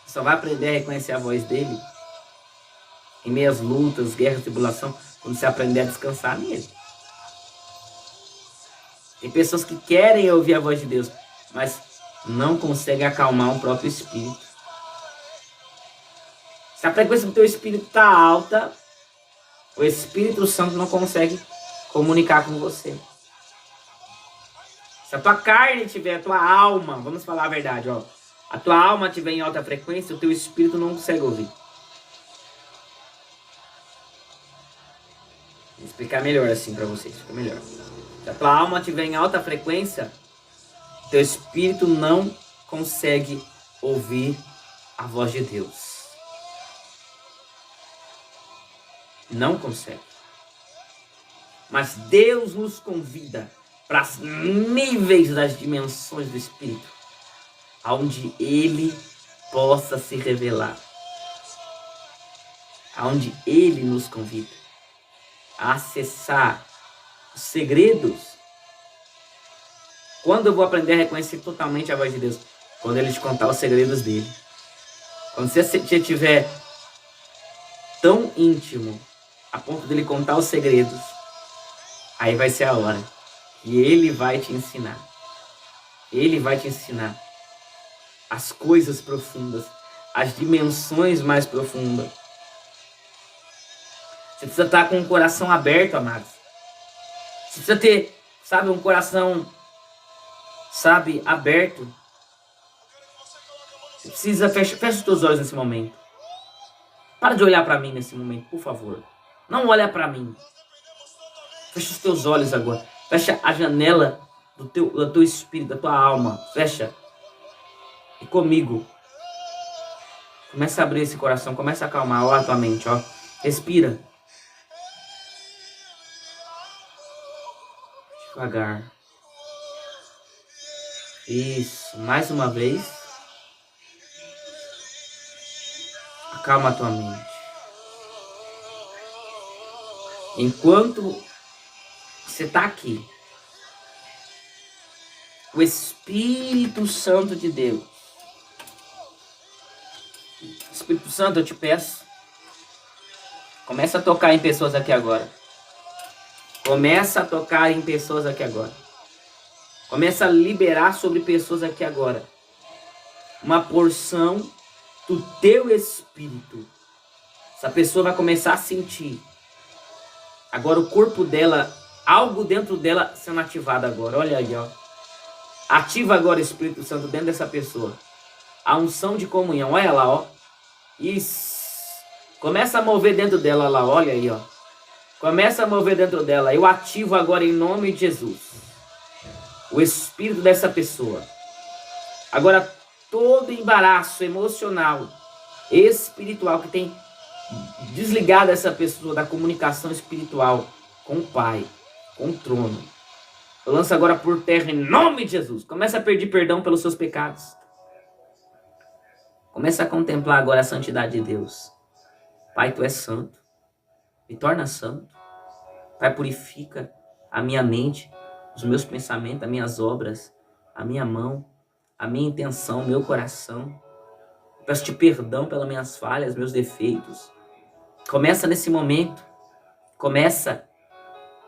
Você só vai aprender a reconhecer a voz dele em meio às lutas, guerras, tribulação, quando você aprender a descansar nele. Tem pessoas que querem ouvir a voz de Deus, mas não conseguem acalmar o próprio espírito. Se a frequência do teu espírito está alta, o Espírito Santo não consegue comunicar com você. Se a tua carne tiver, a tua alma, vamos falar a verdade, ó. A tua alma estiver em alta frequência, o teu espírito não consegue ouvir. Vou explicar melhor assim para vocês, fica melhor. Se a tua alma estiver em alta frequência, teu espírito não consegue ouvir a voz de Deus. Não consegue. Mas Deus nos convida para os níveis das dimensões do Espírito, aonde Ele possa se revelar. Aonde Ele nos convida a acessar os segredos. Quando eu vou aprender a reconhecer totalmente a voz de Deus? Quando Ele te contar os segredos dele. Quando você estiver tão íntimo a ponto dele contar os segredos, aí vai ser a hora que ele vai te ensinar. Ele vai te ensinar as coisas profundas, as dimensões mais profundas. Você precisa estar com o coração aberto, amados. Você precisa ter, sabe, um coração, sabe, aberto. Você precisa, fecha os teus olhos nesse momento. Para de olhar para mim nesse momento, por favor. Não olha para mim. Fecha os teus olhos agora. Fecha a janela do teu espírito, da tua alma. Fecha. E comigo. Começa a abrir esse coração. Começa a acalmar ó, a tua mente. Ó. Respira. Devagar. Isso. Mais uma vez. Acalma a tua mente. Enquanto você está aqui, o Espírito Santo de Deus. Espírito Santo, eu te peço. Começa a tocar em pessoas aqui agora. Começa a tocar em pessoas aqui agora. Começa a liberar sobre pessoas aqui agora. Uma porção do teu Espírito. Essa pessoa vai começar a sentir. Agora o corpo dela, algo dentro dela sendo ativado agora. Olha aí, ó. Ativa agora o Espírito Santo dentro dessa pessoa. A unção de comunhão. Olha lá, ó. Isso. Começa a mover dentro dela lá. Olha aí, ó. Começa a mover dentro dela. Eu ativo agora em nome de Jesus. O Espírito dessa pessoa. Agora todo embaraço emocional, espiritual que tem desligado essa pessoa da comunicação espiritual com o Pai, com o trono. Eu lanço agora por terra em nome de Jesus. Começa a pedir perdão pelos seus pecados. Começa a contemplar agora a santidade de Deus. Pai, Tu és santo. Me torna santo. Pai, purifica a minha mente, os meus pensamentos, as minhas obras, a minha mão, a minha intenção, meu coração. Peço-te perdão pelas minhas falhas, meus defeitos. Começa nesse momento. Começa.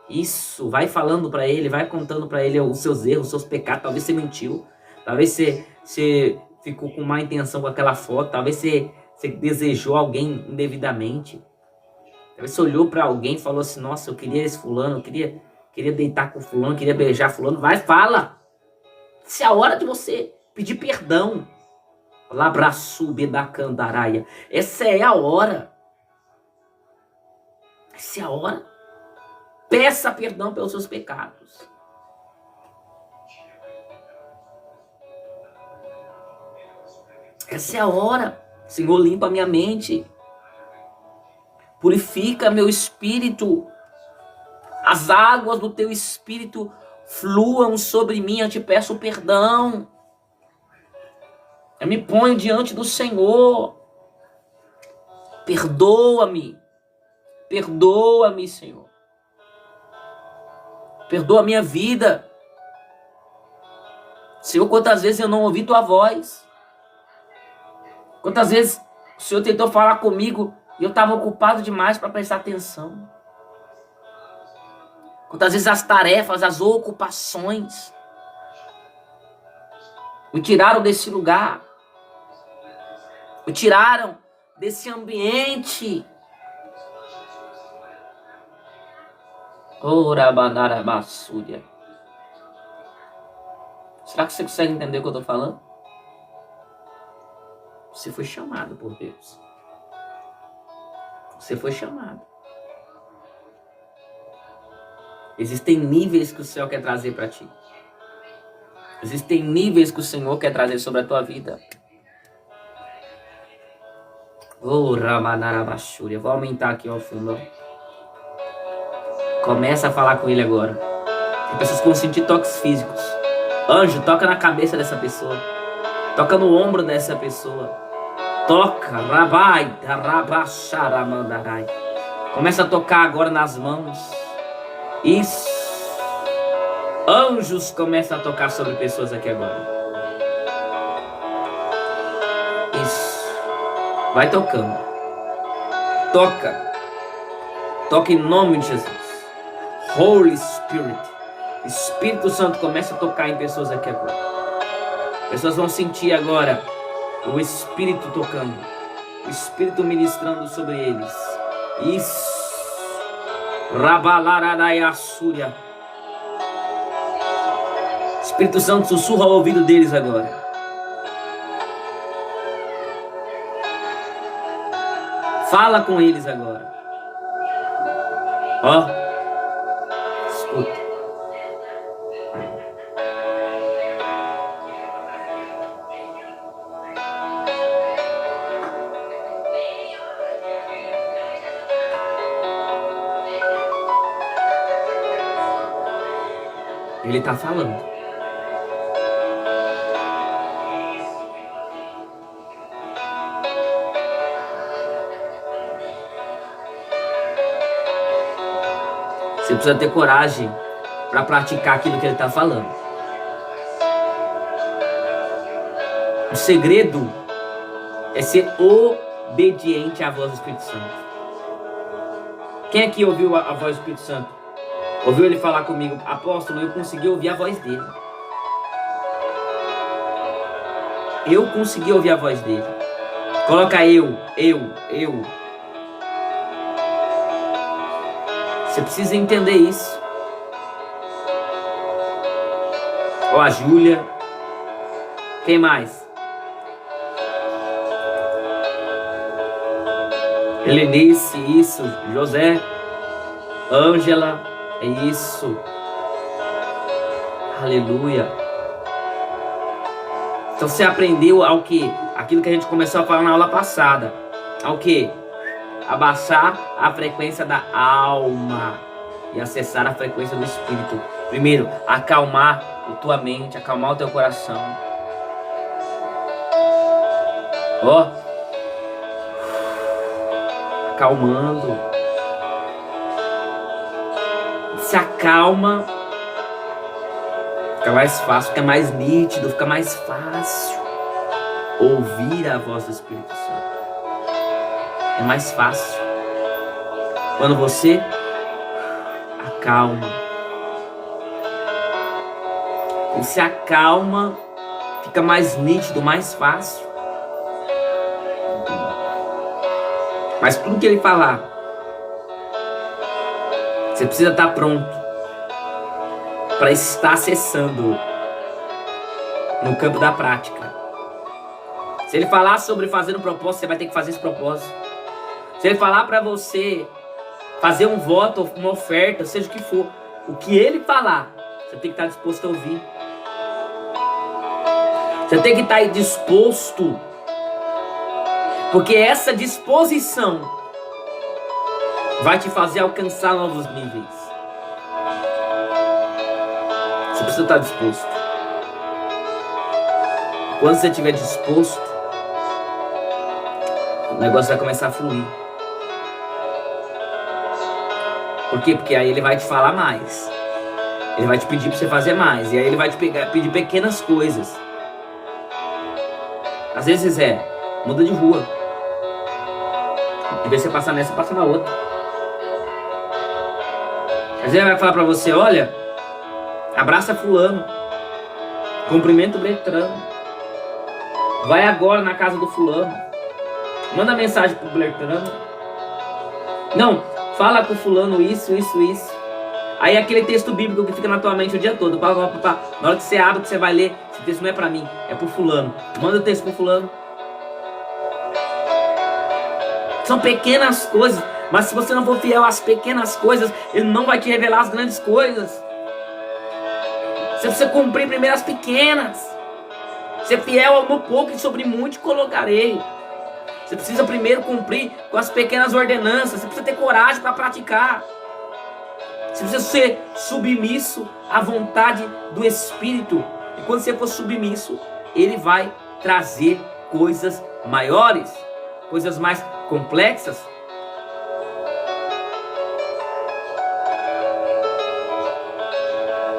Isso. Vai falando para ele, vai contando para ele os seus erros, os seus pecados. Talvez você mentiu. Talvez você ficou com má intenção com aquela foto. Talvez você desejou alguém indevidamente. Talvez você olhou para alguém e falou assim, nossa, eu queria esse fulano, eu queria deitar com fulano, queria beijar fulano. Vai, fala. Essa é a hora de você pedir perdão. Labraçube da candaraia. Essa é a hora. Essa é a hora. Peça perdão pelos seus pecados. Essa é a hora. Senhor, limpa minha mente. Purifica meu espírito. As águas do teu espírito fluam sobre mim. Eu te peço perdão. Eu me ponho diante do Senhor. Perdoa-me. Perdoa-me, Senhor. Perdoa a minha vida. Senhor, quantas vezes eu não ouvi tua voz. Quantas vezes o Senhor tentou falar comigo e eu estava ocupado demais para prestar atenção. Quantas vezes as tarefas, as ocupações me tiraram desse lugar. Me tiraram desse ambiente. Orabanarabassúria. Será que você consegue entender o que eu estou falando? Você foi chamado por Deus. Você foi chamado. Existem níveis que o céu quer trazer para ti. Existem níveis que o Senhor quer trazer sobre a tua vida. Oh, Ramanarabashúria. Vou aumentar aqui ao fundo. Começa a falar com ele agora. Tem pessoas que vão sentir toques físicos. Anjo, toca na cabeça dessa pessoa. Toca no ombro dessa pessoa. Toca. Rabai. Rabacharamandarai. Começa a tocar agora nas mãos. Isso. Anjos começam a tocar sobre pessoas aqui agora. Isso. Vai tocando. Toca. Toca em nome de Jesus. Holy Spirit. Espírito Santo começa a tocar em pessoas aqui agora. Pessoas vão sentir agora o Espírito tocando, o Espírito ministrando sobre eles. Isso. Rabalaradayassúria. Espírito Santo sussurra ao ouvido deles agora. Fala com eles agora. Ó. Escuta. Ele está falando. Você precisa ter coragem para praticar aquilo que ele está falando. O segredo é ser obediente à voz do Espírito Santo. Quem aqui ouviu a voz do Espírito Santo? Ouviu ele falar comigo? Apóstolo, eu consegui ouvir a voz dele. Eu consegui ouvir a voz dele. Coloca eu. Você precisa entender isso. Ó, a Júlia. Quem mais? Helenice, isso. José. Ângela. É isso. Aleluia. Então você aprendeu ao que? Aquilo que a gente começou a falar na aula passada. Ao que? Abaixar a frequência da alma e acessar a frequência do espírito. Primeiro, acalmar a tua mente, acalmar o teu coração. Ó. Acalmando. Se acalma, fica mais fácil, fica mais nítido, fica mais fácil ouvir a voz do Espírito Santo. É mais fácil quando você acalma. Quando se acalma, fica mais nítido, mais fácil. Mas tudo que ele falar, você precisa estar pronto para estar acessando no campo da prática. Se ele falar sobre fazer um propósito, você vai ter que fazer esse propósito. Se ele falar para você fazer um voto, uma oferta, seja o que for, o que ele falar, você tem que estar disposto a ouvir. Você tem que estar disposto, porque essa disposição vai te fazer alcançar novos níveis. Você precisa estar disposto. Quando você estiver disposto, o negócio vai começar a fluir. Por quê? Porque aí ele vai te falar mais. Ele vai te pedir para você fazer mais. E aí ele vai te pedir pequenas coisas. Às vezes muda de rua. Em vez de você passar nessa, passa na outra. Às vezes ele vai falar pra você, olha, abraça fulano, cumprimenta o Bertrano, vai agora na casa do fulano, manda mensagem pro Bertrano, não, fala com o fulano isso. Aí aquele texto bíblico que fica na tua mente o dia todo, na hora que você abre, que você vai ler, esse texto não é pra mim, é pro fulano, manda o texto pro fulano. São pequenas coisas. Mas se você não for fiel às pequenas coisas, ele não vai te revelar as grandes coisas. Você precisa cumprir primeiro as pequenas. Ser fiel no pouco e sobre muito colocarei. Você precisa primeiro cumprir com as pequenas ordenanças. Você precisa ter coragem para praticar. Você precisa ser submisso à vontade do Espírito. E quando você for submisso, ele vai trazer coisas maiores, coisas mais complexas.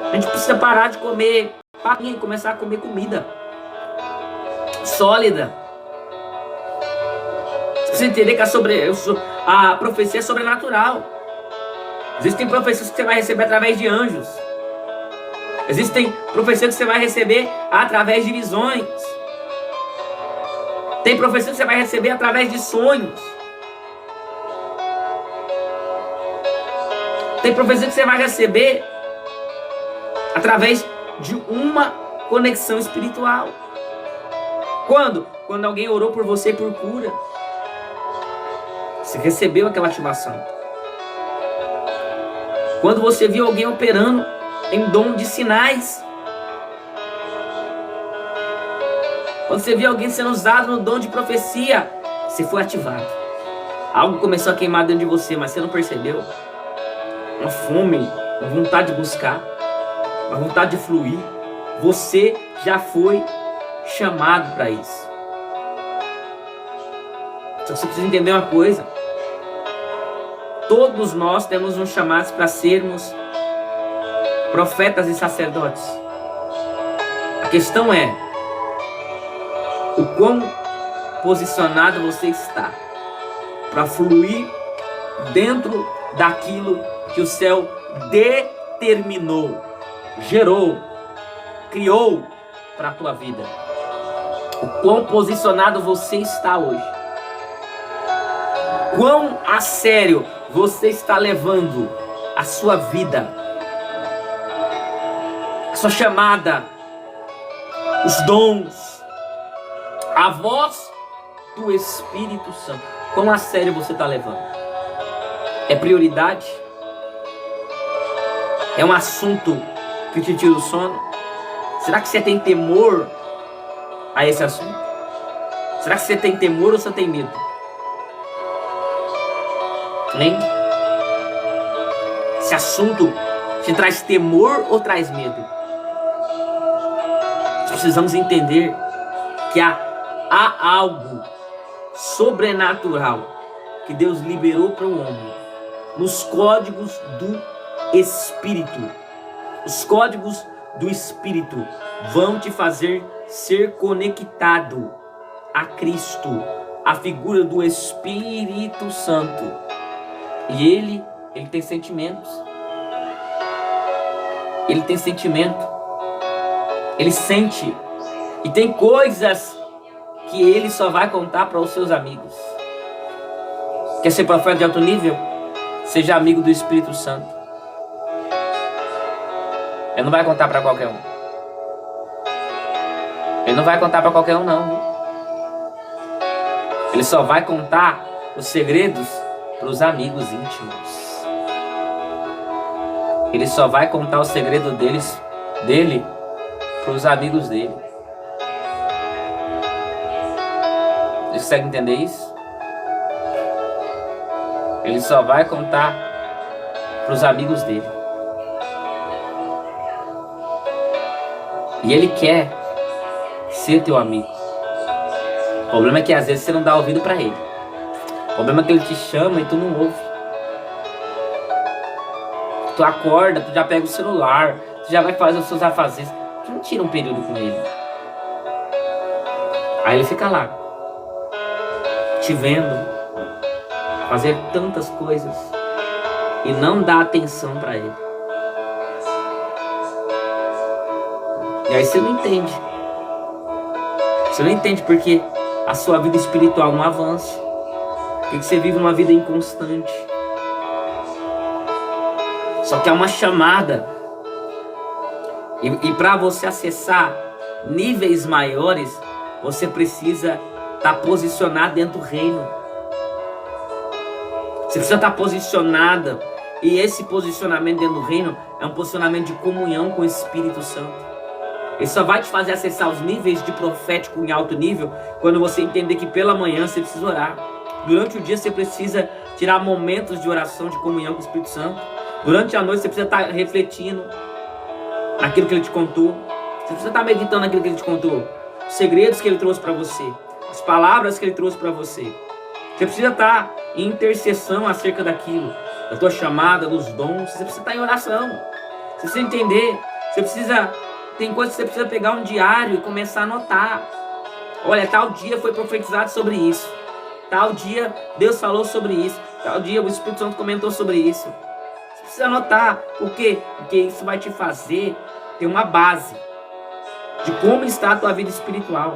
A gente precisa parar de comer papinha e começar a comer comida sólida. Você precisa entender que a profecia é sobrenatural. Existem profecias que você vai receber através de anjos. Existem profecias que você vai receber através de visões. Tem profecia que você vai receber através de sonhos. Tem profecia que você vai receber através de uma conexão espiritual. Quando? Quando alguém orou por você por cura. Você recebeu aquela ativação. Quando você viu alguém operando em dom de sinais. Quando você viu alguém sendo usado no dom de profecia, você foi ativado. Algo começou a queimar dentro de você, mas você não percebeu. Uma fome, uma vontade de buscar, uma vontade de fluir. Você já foi chamado para isso. Só que você precisa entender uma coisa. Todos nós temos um chamado para sermos profetas e sacerdotes. A questão é o quão posicionado você está para fluir dentro daquilo que o céu determinou, gerou, criou para a tua vida. O quão posicionado você está hoje. Quão a sério você está levando a sua vida, a sua chamada, os dons, a voz do Espírito Santo. Quão a sério você está levando? É prioridade? É um assunto que te tira o sono? Será que você tem temor a esse assunto? Será que você tem temor ou você tem medo? Hein? Esse assunto te traz temor ou traz medo? Nós precisamos entender que há algo sobrenatural que Deus liberou para o homem nos códigos do Espírito. Os códigos do Espírito vão te fazer ser conectado a Cristo, a figura do Espírito Santo. E ele tem sentimentos. Ele tem sentimento. Ele sente. E tem coisas que ele só vai contar para os seus amigos. Quer ser profeta de alto nível? Seja amigo do Espírito Santo. Ele não vai contar para qualquer um. Ele não vai contar para qualquer um, não. Viu? Ele só vai contar os segredos para os amigos íntimos. Ele só vai contar o segredo dele para os amigos dele. Você consegue entender isso? Ele só vai contar para os amigos dele. E ele quer ser teu amigo. O problema é que às vezes você não dá ouvido para ele. O problema é que ele te chama e tu não ouve. Tu acorda, tu já pega o celular, tu já vai fazer os seus afazeres. Tu não tira um período com ele. Aí ele fica lá, te vendo, fazer tantas coisas e não dá atenção para ele. E aí você não entende. Você não entende porque a sua vida espiritual não avança. Porque você vive uma vida inconstante. Só que há uma chamada. E para você acessar níveis maiores, você precisa estar posicionado dentro do reino. Você precisa estar posicionada. E esse posicionamento dentro do reino é um posicionamento de comunhão com o Espírito Santo. Ele só vai te fazer acessar os níveis de profético em alto nível quando você entender que pela manhã você precisa orar. Durante o dia você precisa tirar momentos de oração, de comunhão com o Espírito Santo. Durante a noite você precisa estar refletindo naquilo que ele te contou. Você precisa estar meditando naquilo que ele te contou. Os segredos que ele trouxe para você. As palavras que ele trouxe para você. Você precisa estar em intercessão acerca daquilo. Da tua chamada, dos dons. Você precisa estar em oração. Você precisa entender. Você precisa... Tem coisas que você precisa pegar um diário e começar a anotar. Olha, tal dia foi profetizado sobre isso. Tal dia Deus falou sobre isso. Tal dia o Espírito Santo comentou sobre isso. Você precisa anotar. Por quê? Porque isso vai te fazer ter uma base de como está a tua vida espiritual.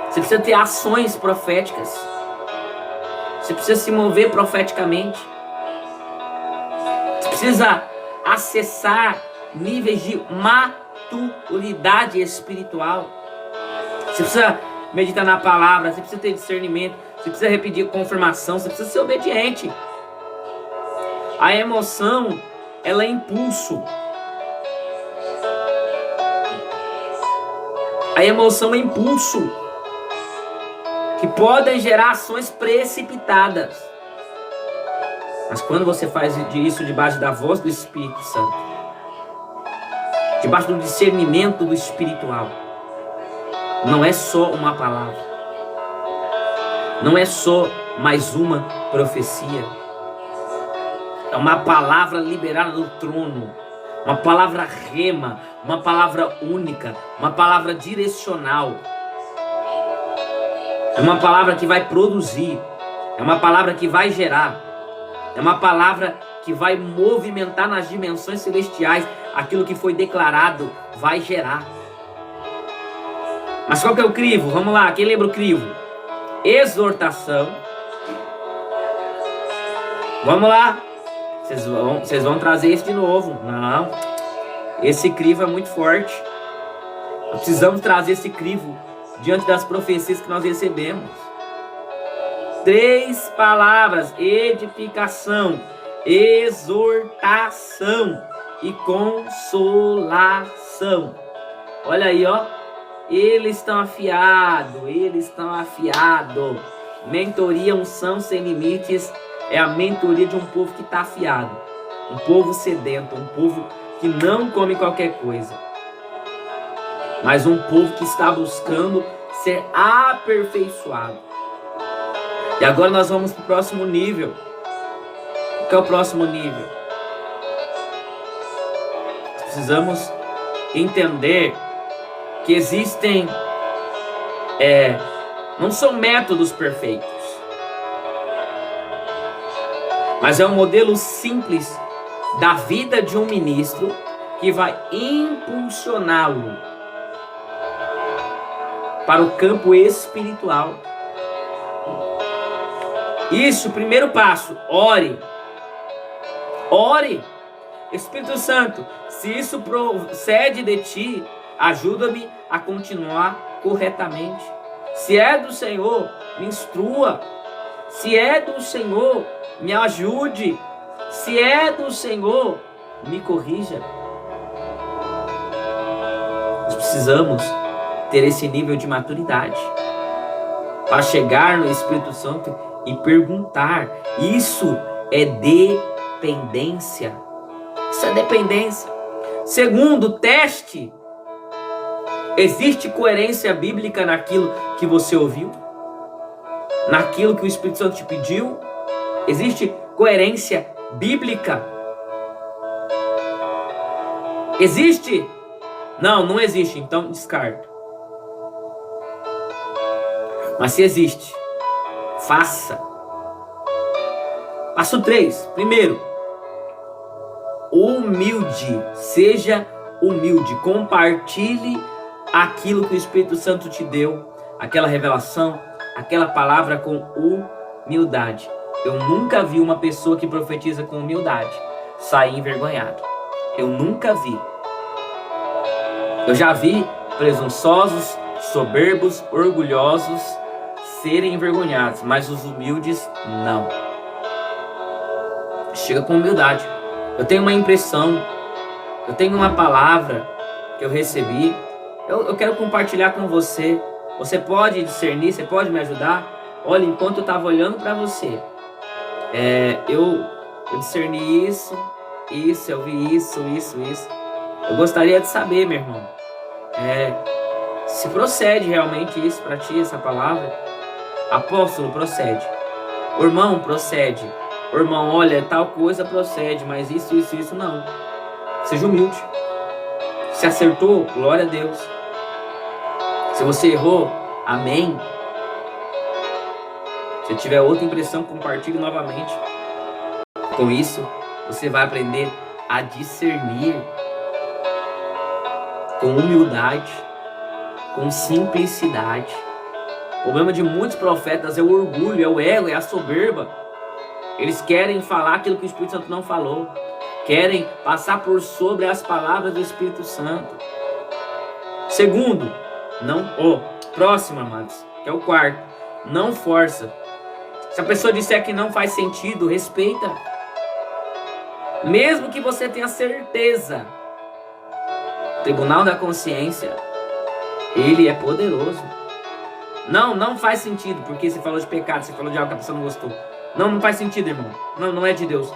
Você precisa ter ações proféticas. Você precisa se mover profeticamente. Você precisa acessar níveis de maturidade espiritual. Você precisa meditar na palavra, você precisa ter discernimento, você precisa repetir confirmação, você precisa ser obediente. A emoção, ela é impulso. A emoção é impulso que podem gerar ações precipitadas. Mas quando você faz isso debaixo da voz do Espírito Santo, debaixo do discernimento do espiritual, não é só uma palavra, não é só mais uma profecia, é uma palavra liberada do trono, uma palavra rema, uma palavra única, uma palavra direcional. É uma palavra que vai produzir, é uma palavra que vai gerar, é uma palavra que vai movimentar nas dimensões celestiais aquilo que foi declarado, vai gerar. Mas qual que é o crivo? Vamos lá, quem lembra o crivo? Exortação. Vamos lá. Vocês vão trazer isso de novo. Não. Esse crivo é muito forte. Nós precisamos trazer esse crivo diante das profecias que nós recebemos. 3 palavras: edificação, exortação e consolação. Olha aí, ó. Eles estão afiados. Mentoria, unção sem limites é a mentoria de um povo que está afiado. Um povo sedento, um povo que não come qualquer coisa. Mas um povo que está buscando ser aperfeiçoado. E agora nós vamos para o próximo nível. O que é o próximo nível? Precisamos entender que existem, não são métodos perfeitos, mas é um modelo simples da vida de um ministro que vai impulsioná-lo para o campo espiritual. Isso, primeiro passo, ore. Ore. Espírito Santo, se isso procede de ti, ajuda-me a continuar corretamente. Se é do Senhor, me instrua. Se é do Senhor, me ajude. Se é do Senhor, me corrija. Nós precisamos ter esse nível de maturidade para chegar no Espírito Santo e perguntar. Isso é dependência. Isso é dependência. Segundo, teste. Existe coerência bíblica naquilo que você ouviu? Naquilo que o Espírito Santo te pediu? Existe coerência bíblica? Existe? Não, não existe, então descarta. Mas se existe, faça. Passo 3. Primeiro, humilde. Seja humilde. Compartilhe aquilo que o Espírito Santo te deu, aquela revelação, aquela palavra com humildade. Eu nunca vi uma pessoa que profetiza com humildade sair envergonhado. Eu nunca vi. Eu já vi presunçosos, soberbos, orgulhosos serem envergonhados, mas os humildes não. Chega com humildade. Eu tenho uma impressão, eu tenho uma palavra que eu recebi. Eu quero compartilhar com você. Você pode discernir, você pode me ajudar? Olha, enquanto eu estava olhando para você, eu discerni isso, eu vi isso. Eu gostaria de saber, meu irmão, se procede realmente isso para ti, essa palavra. Apóstolo, procede. O irmão, procede. O irmão, olha, tal coisa procede, mas isso não. Seja humilde. Se acertou, glória a Deus. Se você errou, amém. Se tiver outra impressão, compartilhe novamente. Com isso, você vai aprender a discernir. com humildade, com simplicidade. O problema de muitos profetas é o orgulho, é o ego, é a soberba. Eles querem falar aquilo que o Espírito Santo não falou. Querem passar por sobre as palavras do Espírito Santo. Segundo, próximo, amados, que é o quarto, não força. Se a pessoa disser que não faz sentido, respeita. Mesmo que você tenha certeza, o Tribunal da Consciência, ele é poderoso. Não faz sentido, porque você falou de pecado, você falou de algo que a pessoa não gostou. Não faz sentido, irmão. Não é de Deus.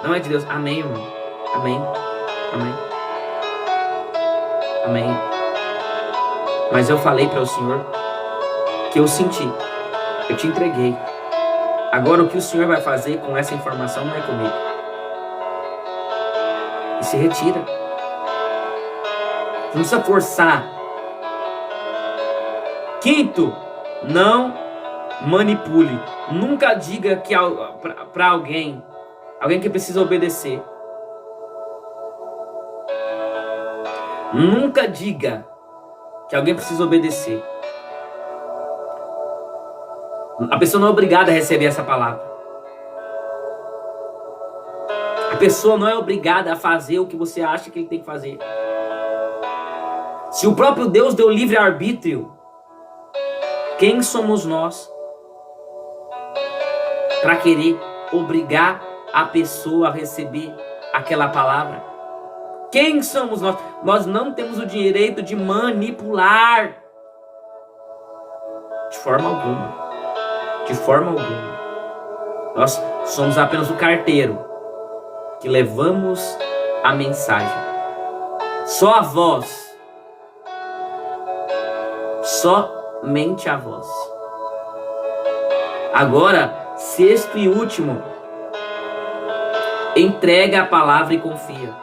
Não é de Deus. Amém, irmão. Amém. Amém. Amém. Mas eu falei para o Senhor que eu senti. Eu te entreguei. Agora o que o Senhor vai fazer com essa informação não é comigo. E se retira. Não precisa forçar. Quinto, não manipule. Nunca diga que para alguém que precisa obedecer. Nunca diga que alguém precisa obedecer. A pessoa não é obrigada a receber essa palavra. A pessoa não é obrigada a fazer o que você acha que ele tem que fazer. Se o próprio Deus deu livre-arbítrio, quem somos nós para querer obrigar a pessoa a receber aquela palavra? Quem somos nós? Nós não temos o direito de manipular. De forma alguma. De forma alguma. Nós somos apenas o carteiro que levamos a mensagem. Só a voz. Somente a voz. Agora, sexto e último. Entrega a palavra e confia.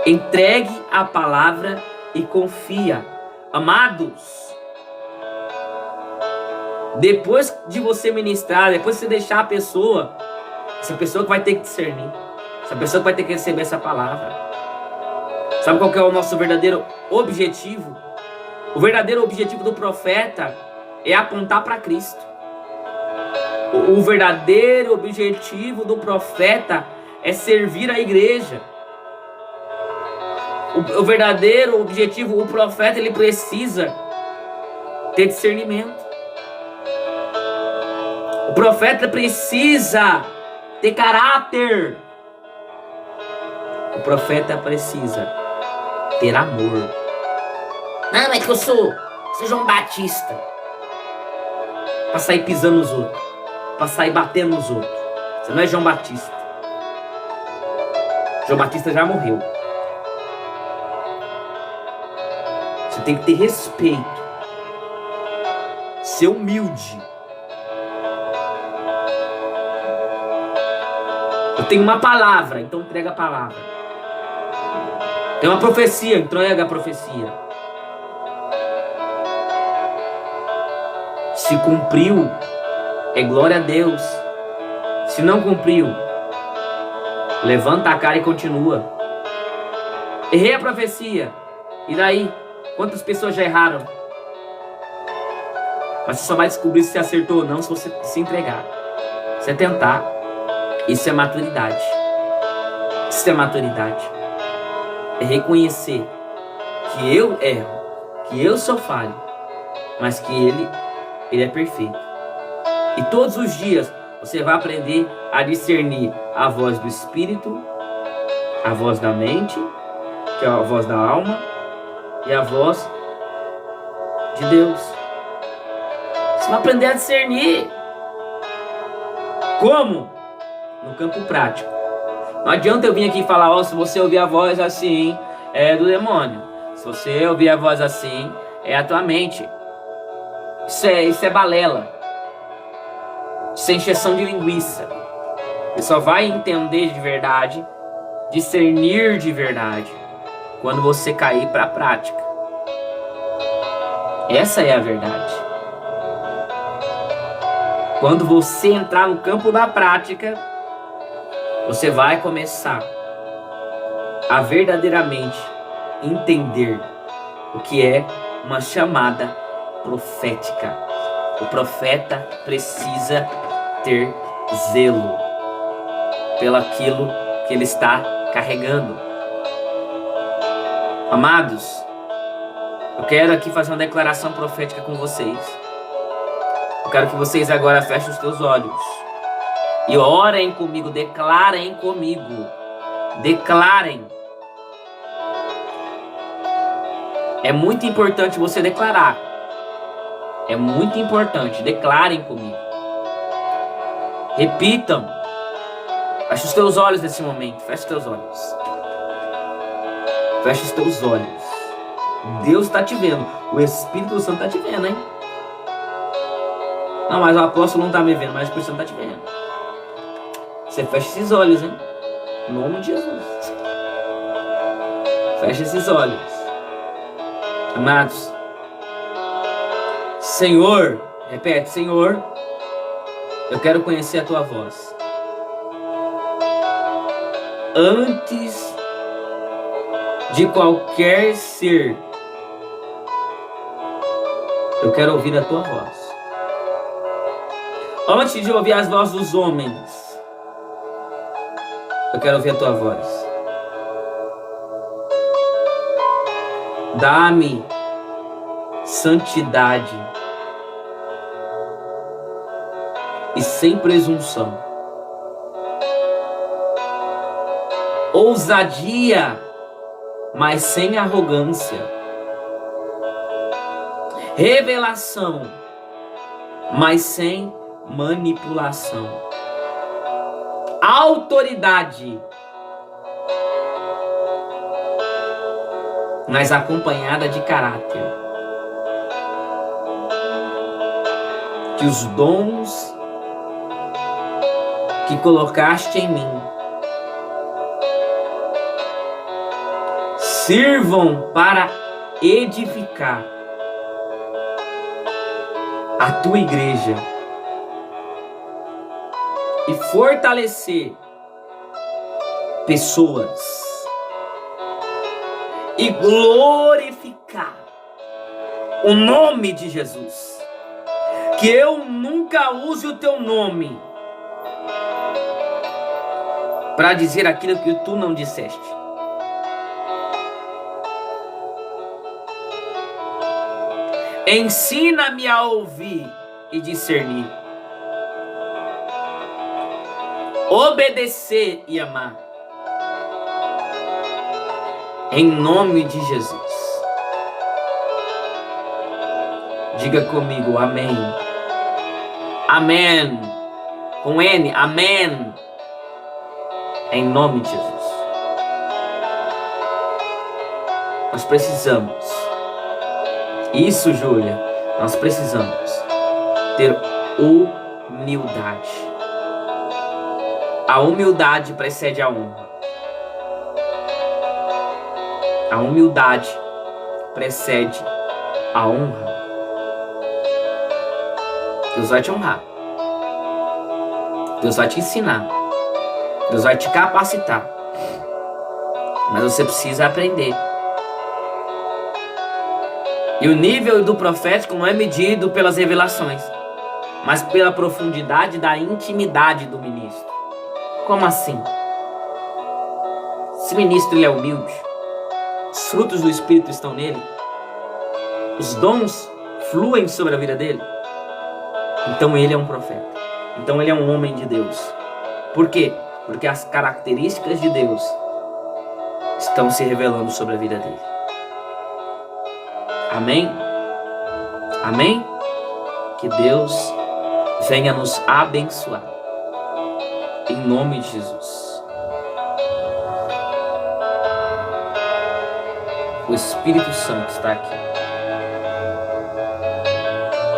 Entregue a palavra e confia. Amados, depois de você ministrar, depois de você deixar a pessoa, essa pessoa que vai ter que discernir, essa pessoa que vai ter que receber essa palavra. Sabe qual que é o nosso verdadeiro objetivo? O verdadeiro objetivo do profeta é apontar para Cristo. O verdadeiro objetivo do profeta é servir a igreja. O verdadeiro objetivo, o profeta, ele precisa ter discernimento. O profeta precisa ter caráter. O profeta precisa ter amor. Não, é que eu sou João Batista. Pra sair pisando nos outros. Pra sair batendo nos outros. Você não é João Batista. João Batista já morreu. Você tem que ter respeito. Ser humilde. Eu tenho uma palavra, então entrega a palavra. Tem uma profecia, entrega a profecia. Se cumpriu, é glória a Deus. Se não cumpriu, levanta a cara e continua. Errei a profecia. E daí? Quantas pessoas já erraram? Mas você só vai descobrir se você acertou ou não se você se entregar. Se você tentar. Isso é maturidade. Isso é maturidade. É reconhecer que eu erro, que eu sou falho, mas que Ele é perfeito. E todos os dias você vai aprender a discernir a voz do Espírito, a voz da mente, que é a voz da alma, e a voz de Deus. Você vai aprender a discernir. Como? No campo prático. Não adianta eu vir aqui e falar, se você ouvir a voz assim, é do demônio. Se você ouvir a voz assim, é a tua mente. Isso é balela. Isso é encheção de linguiça. Você só vai entender de verdade, discernir de verdade, quando você cair para a prática. Essa é a verdade. Quando você entrar no campo da prática, você vai começar a verdadeiramente entender o que é uma chamada profética. O profeta precisa ter zelo pelaquilo que ele está carregando. Amados, eu quero aqui fazer uma declaração profética com vocês. Eu quero que vocês agora fechem os teus olhos e orem comigo, declarem comigo. Declarem. É muito importante você declarar. É muito importante. Declarem comigo. Repitam. Feche os teus olhos nesse momento. Feche os teus olhos. Feche os teus olhos. Deus está te vendo. O Espírito Santo está te vendo, hein? Não, mas o apóstolo não está me vendo, mas o Espírito Santo está te vendo. Você fecha esses olhos, hein? Em nome de Jesus. Fecha esses olhos. Amados. Senhor, repete, Senhor, eu quero conhecer a tua voz. Antes de qualquer ser, eu quero ouvir a tua voz. Antes de ouvir as vozes dos homens, eu quero ouvir a tua voz. Dá-me santidade e sem presunção, ousadia, mas sem arrogância, revelação, mas sem manipulação, autoridade, mas acompanhada de caráter. Que os dons que colocaste em mim sirvam para edificar a tua igreja e fortalecer pessoas e glorificar o nome de Jesus. Que eu nunca use o teu nome para dizer aquilo que tu não disseste. Ensina-me a ouvir e discernir, obedecer e amar. Em nome de Jesus. Diga comigo, amém. Amém. Com N, amém. Em nome de Jesus. Nós precisamos. Isso, Júlia. Nós precisamos ter humildade. A humildade precede a honra. A humildade precede a honra. Deus vai te honrar. Deus vai te ensinar. Deus vai te capacitar. Mas você precisa aprender. E o nível do profético não é medido pelas revelações, mas pela profundidade da intimidade do ministro. Como assim? Se o ministro ele é humilde, os frutos do Espírito estão nele, os dons fluem sobre a vida dele, então ele é um profeta. Então ele é um homem de Deus. Por quê? Porque as características de Deus estão se revelando sobre a vida dele. Amém? Amém? Que Deus venha nos abençoar. Em nome de Jesus. O Espírito Santo está aqui.